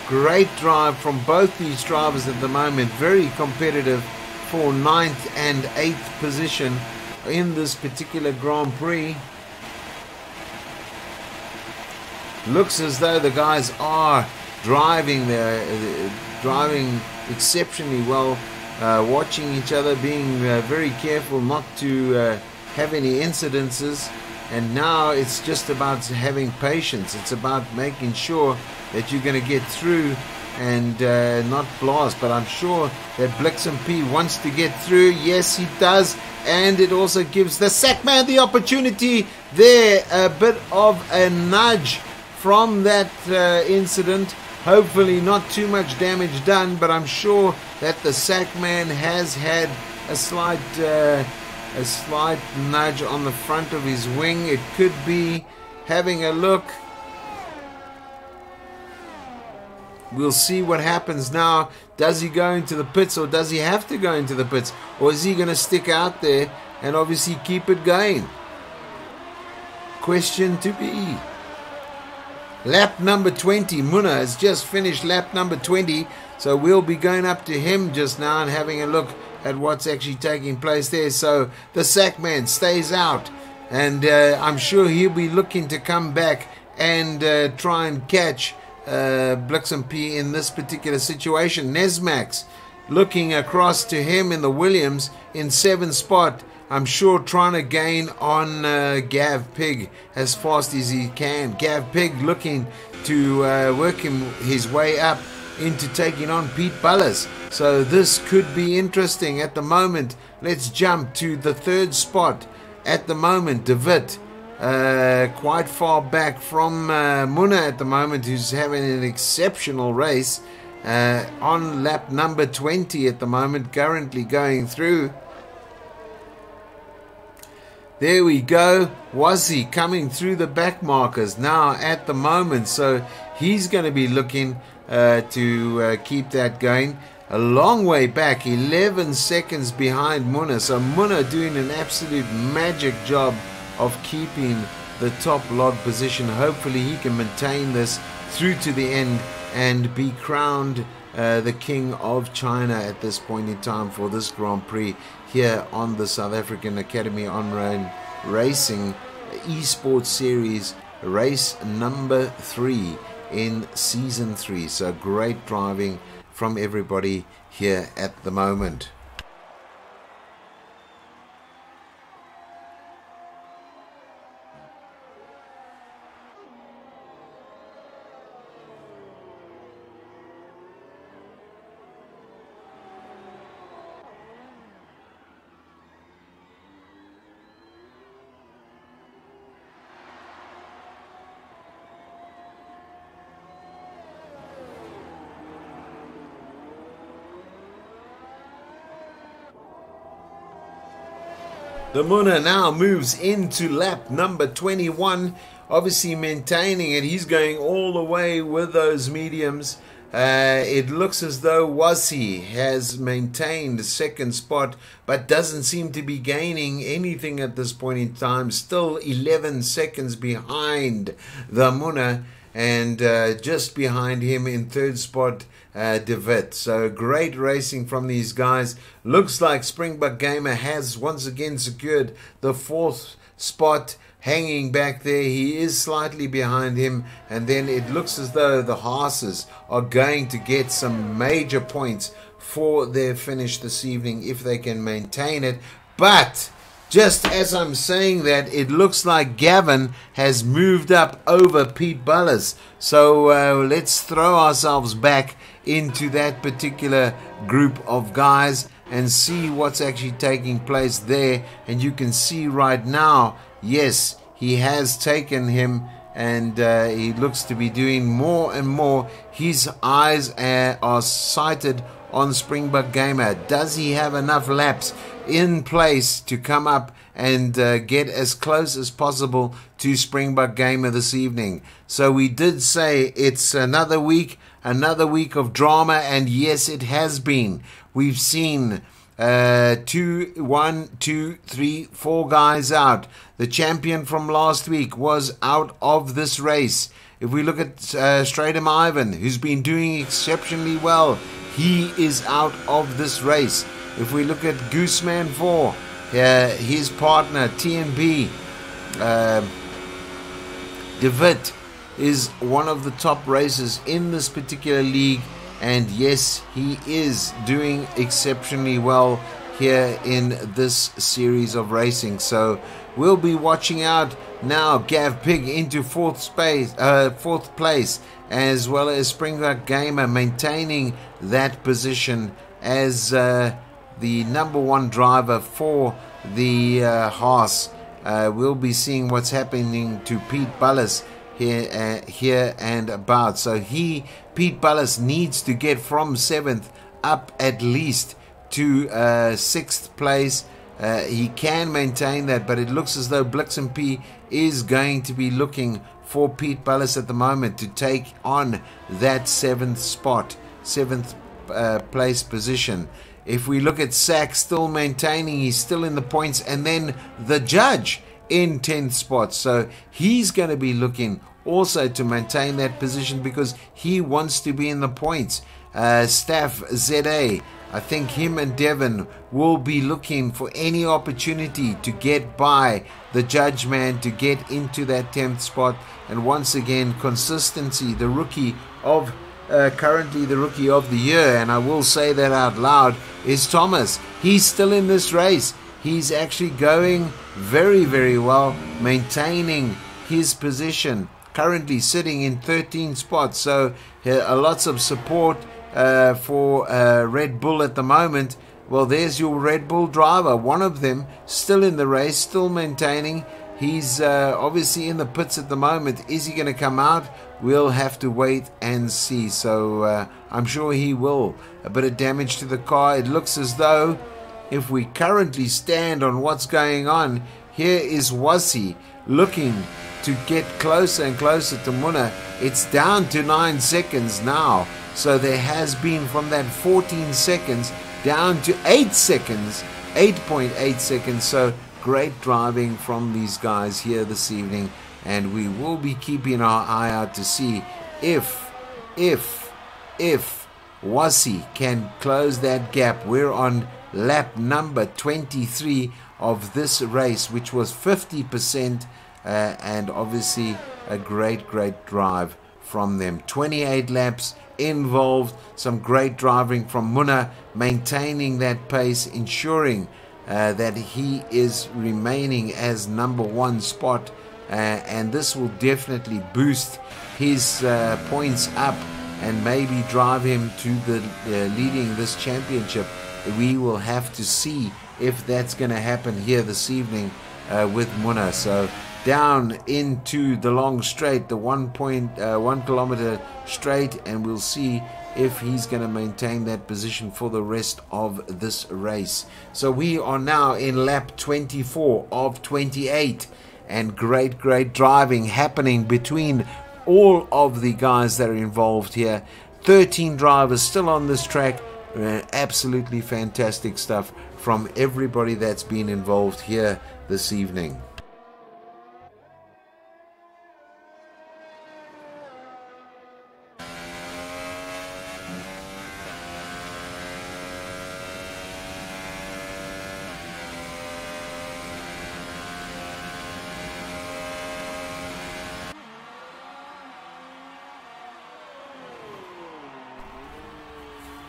Great drive from both these drivers at the moment. Very competitive for 9th and 8th position in this particular Grand Prix. Looks as though the guys are driving exceptionally well, watching each other, being very careful not to have any incidences. And now it's just about having patience. It's about making sure that you're going to get through and not blast. But I'm sure that Blixen P wants to get through. Yes, he does. And it also gives the Sackman the opportunity there. A bit of a nudge from that incident. Hopefully not too much damage done, but I'm sure that the Sackman has had a slight nudge on the front of his wing. It could be. Having a look. We'll see what happens now. Does he go into the pits, or does he have to go into the pits? Or is he going to stick out there and obviously keep it going? Question to be. Lap number 20. Muna has just finished lap number 20. So we'll be going up to him just now and having a look at what's actually taking place there. So the Sackman stays out. And I'm sure he'll be looking to come back and try and catch Blixen P in this particular situation. Nesmax looking across to him in the Williams in 7th spot. I'm sure trying to gain on Gav Pig as fast as he can. Gav Pig looking to work his way up into taking on Pete Bullis. So this could be interesting at the moment. Let's jump to the 3rd spot at the moment. David quite far back from Muna at the moment, who's having an exceptional race on lap number 20 at the moment, currently going through. There we go. Wazzy coming through the back markers now at the moment. So he's going to be looking to keep that going. A long way back, 11 seconds behind Munna. So Munna doing an absolute magic job of keeping the top lot position. Hopefully he can maintain this through to the end and be crowned the King of China at this point in time for this Grand Prix here on the South African Academy on Racing Esports Series, race number 3 in season 3. So great driving from everybody here at the moment. The Munna now moves into lap number 21, obviously maintaining it. He's going all the way with those mediums. It looks as though Wasi has maintained second spot, but doesn't seem to be gaining anything at this point in time. Still 11 seconds behind the Munna, and just behind him in third spot, De Wit. So great racing from these guys. Looks like Springbok Gamer has once again secured the fourth spot, hanging back there. He is slightly behind him, and then it looks as though the Haas's are going to get some major points for their finish this evening if they can maintain it. But just as I'm saying that, it looks like Gavin has moved up over Pete Bullis. So let's throw ourselves back into that particular group of guys and see what's actually taking place there. And you can see right now, yes, he has taken him, and he looks to be doing more and more. His eyes are sighted on Springbok Gamer. Does he have enough laps in place to come up and get as close as possible to Springbok Gamer this evening? So we did say it's another week of drama, and yes, it has been. We've seen 4 guys out. The champion from last week was out of this race. If we look at Stratum Ivan, who's been doing exceptionally well, he is out of this race. If we look at Gooseman 4, his partner TNB, De Wit, is one of the top racers in this particular league, and yes, he is doing exceptionally well here in this series of racing. So we'll be watching out now. Gav Pig into fourth place, as well as Springbok Gamer maintaining that position as the number one driver for the Haas. We'll be seeing what's happening to Pete Bullis here and about. So Pete Bullis needs to get from 7th up at least to 6th place. He can maintain that, but it looks as though Blixen P is going to be looking for Pete Bullis at the moment to take on that 7th place position. If we look at Sack, still maintaining, he's still in the points, and then the Judge in 10th spot. So he's going to be looking also to maintain that position because he wants to be in the points. Staff ZA, I think him and Devon will be looking for any opportunity to get by the Judge man to get into that 10th spot. And once again, consistency, the rookie of currently the rookie of the year, and I will say that out loud, is Thomas. He's still in this race. He's actually going very, very well, maintaining his position, currently sitting in 13 spots. So lots of support for Red Bull at the moment. Well, there's your Red Bull driver, one of them still in the race, still maintaining. He's obviously in the pits at the moment. Is he going to come out? We'll have to wait and see. So I'm sure he will. A bit of damage to the car. It looks as though, if we currently stand on what's going on, Here is Wasi looking to get closer and closer to Munna. It's down to 9 seconds now. So there has been from that 14 seconds down to 8 seconds, 8.8 seconds. So great driving from these guys here this evening. And we will be keeping our eye out to see if Wasi can close that gap. We're on lap number 23 of this race, which was 50%, and obviously a great drive from them. 28 laps involved, some great driving from Munna, maintaining that pace, ensuring that he is remaining as number 1 spot, and this will definitely boost his points up and maybe drive him to the leading this championship. We will have to see if that's going to happen here this evening with Munna. So down into the long straight, the 1.1 kilometer straight, and we'll see if he's going to maintain that position for the rest of this race. So we are now in lap 24 of 28, and great driving happening between all of the guys that are involved here. 13 drivers still on this track. Absolutely fantastic stuff from everybody that's been involved here this evening.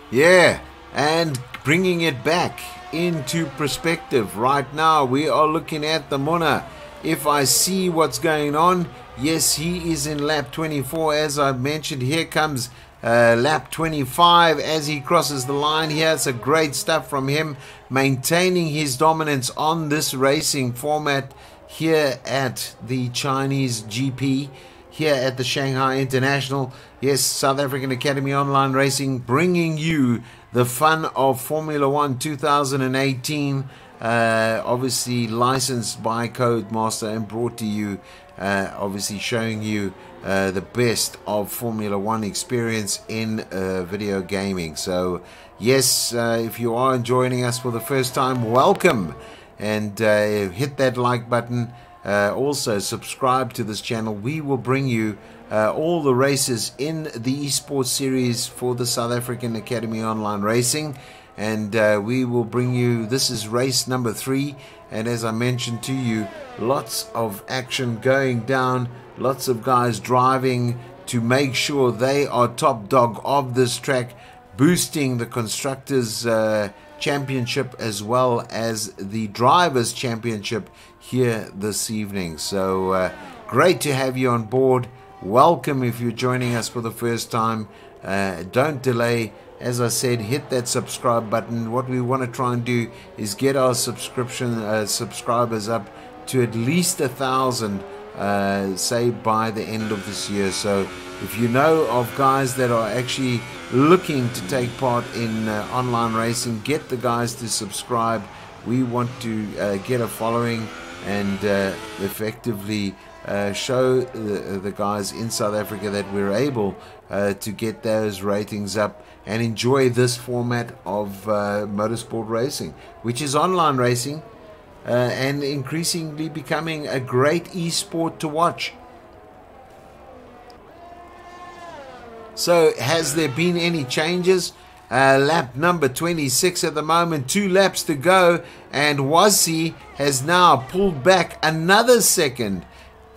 Yeah, and bringing it back into perspective right now, we are looking at the Munna. If I see what's going on, yes, he is in lap 24 as I mentioned. Here comes lap 25 as he crosses the line here. It's a great stuff from him, maintaining his dominance on this racing format here at the Chinese GP, here at the Shanghai International. Yes, South African Academy Online Racing, bringing you the fun of Formula 1 2018, obviously licensed by Codemaster and brought to you, obviously showing you the best of Formula 1 experience in video gaming. So yes, if you are joining us for the first time, welcome, and hit that like button. Also subscribe to this channel. We will bring you all the races in the esports series for the South African Academy Online Racing, and we will bring you, this is race number 3, and as I mentioned to you, lots of action going down, lots of guys driving to make sure they are top dog of this track, boosting the constructors championship as well as the drivers championship here this evening. So great to have you on board. Welcome if you're joining us for the first time. Don't delay. As I said, hit that subscribe button. What we want to try and do is get our subscribers up to at least 1,000, say by the end of this year. So if you know of guys that are actually looking to take part in online racing, get the guys to subscribe. We want to get a following and effectively show the guys in South Africa that we're able to get those ratings up and enjoy this format of motorsport racing, which is online racing, and increasingly becoming a great esport to watch. So has there been any changes? Lap number 26 at the moment, 2 laps to go, and Wasi has now pulled back another second.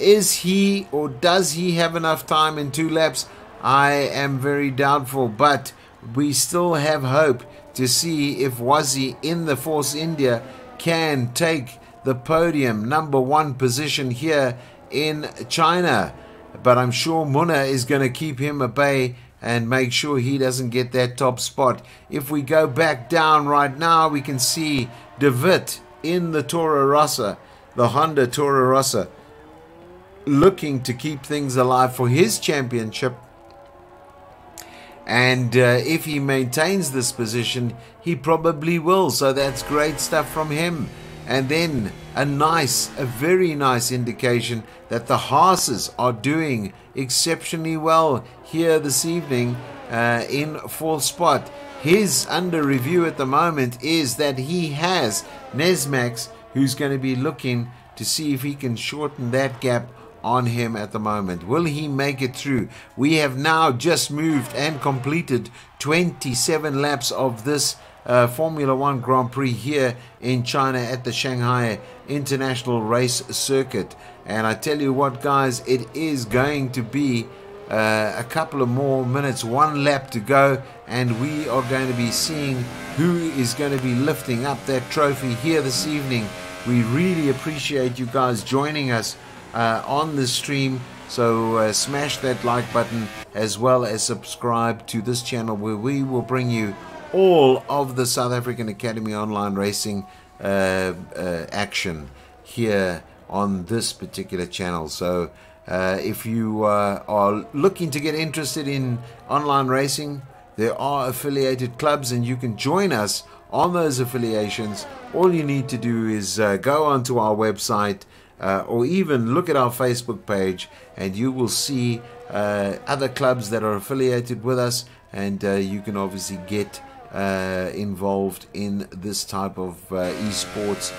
Is he, or does he have enough time in 2 laps? I am very doubtful, but we still have hope to see if Wasi in the Force India can take the podium number 1 position here in China. But I'm sure Munna is going to keep him at bay and make sure he doesn't get that top spot. If we go back down right now, we can see De Wit in the Toro Rosso, the Honda Toro Rosso, looking to keep things alive for his championship. And if he maintains this position, he probably will. So that's great stuff from him. And then a very nice indication that the Haas's are doing exceptionally well here this evening in fourth spot. His under review at the moment is that he has Nesmax, who's going to be looking to see if he can shorten that gap on him at the moment. Will he make it through? We have now just moved and completed 27 laps of this Formula One Grand Prix here in China at the Shanghai International Race Circuit. And I tell you what, guys, it is going to be a couple of more minutes, one lap to go, and we are going to be seeing who is going to be lifting up that trophy here this evening. We really appreciate you guys joining us on the stream. So smash that like button, as well as subscribe to this channel, where we will bring you all of the South African Academy Online Racing action here on this particular channel. So if you are looking to get interested in online racing, there are affiliated clubs and you can join us on those affiliations. All you need to do is go onto our website or even look at our Facebook page, and you will see other clubs that are affiliated with us, and you can obviously get involved in this type of esports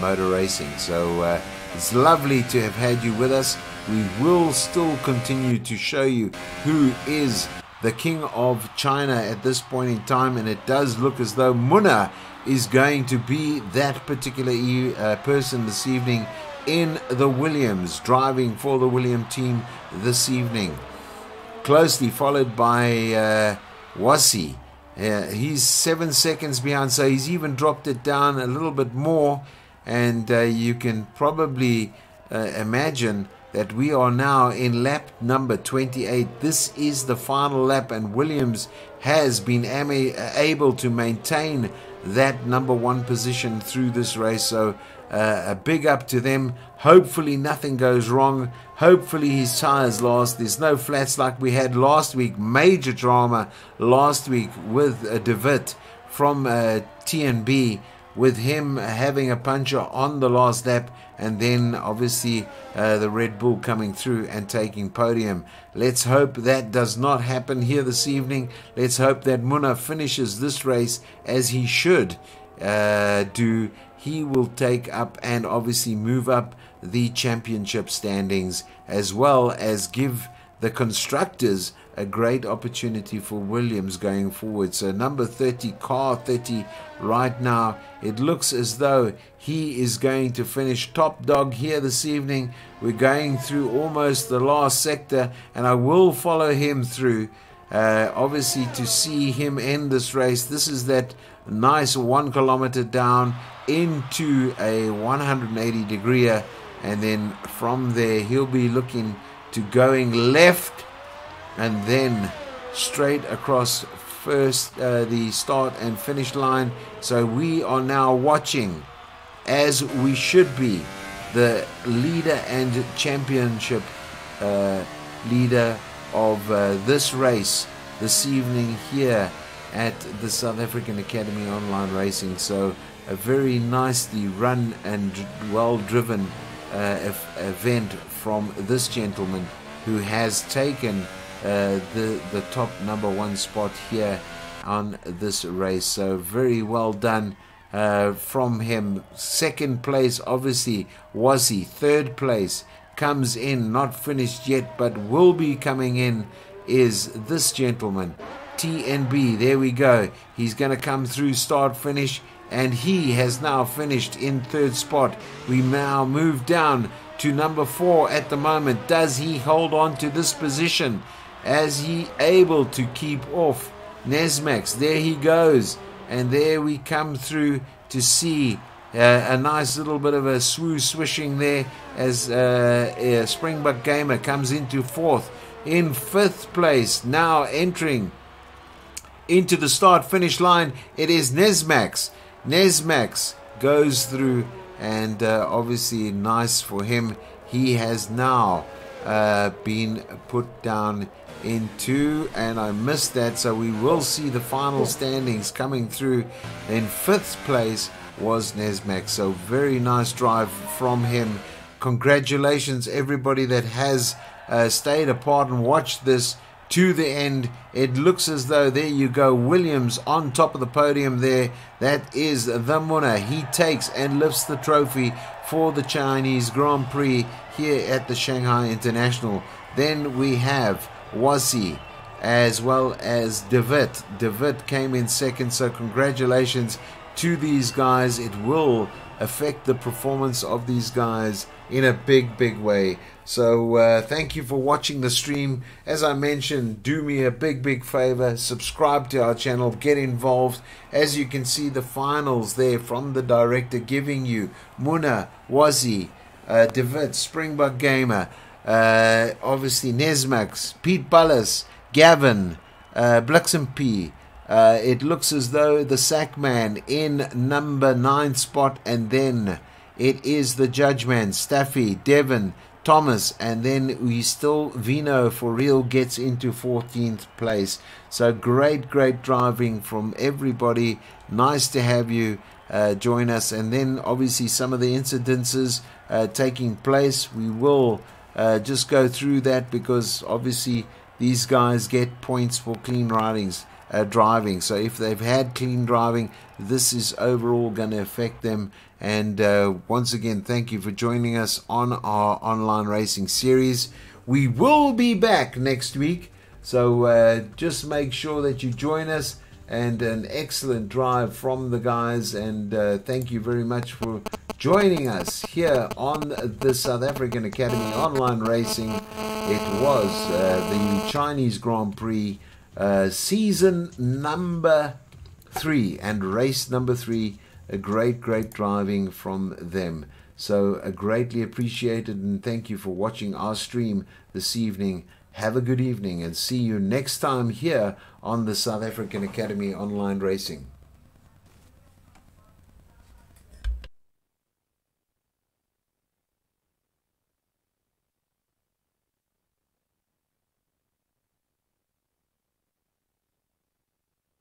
motor racing. So it's lovely to have had you with us. We will still continue to show you who is the king of China at this point in time, and it does look as though Munna is going to be that particular person this evening in the Williams, driving for the Williams team this evening. Closely followed by Wasi. He's 7 seconds behind, so he's even dropped it down a little bit more, and you can probably imagine that we are now in lap number 28. This is the final lap, and Williams has been able to maintain that number one position through this race. So a big up to them. Hopefully nothing goes wrong. Hopefully his tires last. There's no flats like we had last week. Major drama last week with De Wit from TNB, with him having a puncture on the last lap, and then obviously the Red Bull coming through and taking podium. Let's hope that does not happen here this evening. Let's hope that Munna finishes this race as he should do. He will take up and obviously move up the championship standings, as well as give the constructors a great opportunity for Williams going forward. So number 30, car 30 right now, it looks as though he is going to finish top dog here this evening. We're going through almost the last sector, and I will follow him through obviously to see him end this race. This is that nice 1 kilometer down into a 180 degree, and then from there he'll be looking to going left and then straight across first the start and finish line. So we are now watching, as we should be, the leader and championship leader of this race this evening here at the South African Academy Online Racing. So a very nicely run and well driven event from this gentleman, who has taken the top number one spot here on this race. So very well done from him. Second place obviously was he. Third place comes in, not finished yet, but will be coming in, is this gentleman, TNB. There we go. He's going to come through start finish, and he has now finished in third spot. We now move down to number 4 at the moment. Does he hold on to this position? As he able to keep off Nesmax? There he goes, and there we come through to see a nice little bit of a swishing there, as Springbok Gamer comes into fourth. In fifth place, now entering into the start finish line, it is Nesmax. Nesmax goes through, and obviously nice for him. He has now been put down into, and I missed that, so we will see the final standings coming through. In fifth place was Nesmak. So very nice drive from him. Congratulations everybody that has stayed apart and watched this to the end. It looks as though, there you go, Williams on top of the podium there. That is the Munna. He takes and lifts the trophy for the Chinese Grand Prix here at the Shanghai International. Then we have Wasi as well as David. David came in second, so congratulations to these guys. It will affect the performance of these guys in a big way. So thank you for watching the stream. As I mentioned, do me a big favor, subscribe to our channel, get involved. As you can see, the finals there from the director giving you Munna, Wazi, David, Springbok Gamer, obviously Nesmax, Pete Bullis, Gavin, Blixen P. It looks as though the Sackman in number 9 spot, and then it is the Judgeman, Staffy, Devon, Thomas, and then we still Vino for real gets into 14th place. So great driving from everybody. Nice to have you join us. And then obviously some of the incidences taking place, we will just go through that, because obviously these guys get points for clean driving. So if they've had clean driving, this is overall going to affect them. And once again, thank you for joining us on our online racing series. We will be back next week, so just make sure that you join us. And an excellent drive from the guys, and thank you very much for joining us here on the South African Academy Online Racing. It was the Chinese Grand Prix season number 3 and race number 3. A great driving from them. So greatly appreciated, and thank you for watching our stream this evening. Have a good evening, and see you next time here on the South African Academy Online Racing.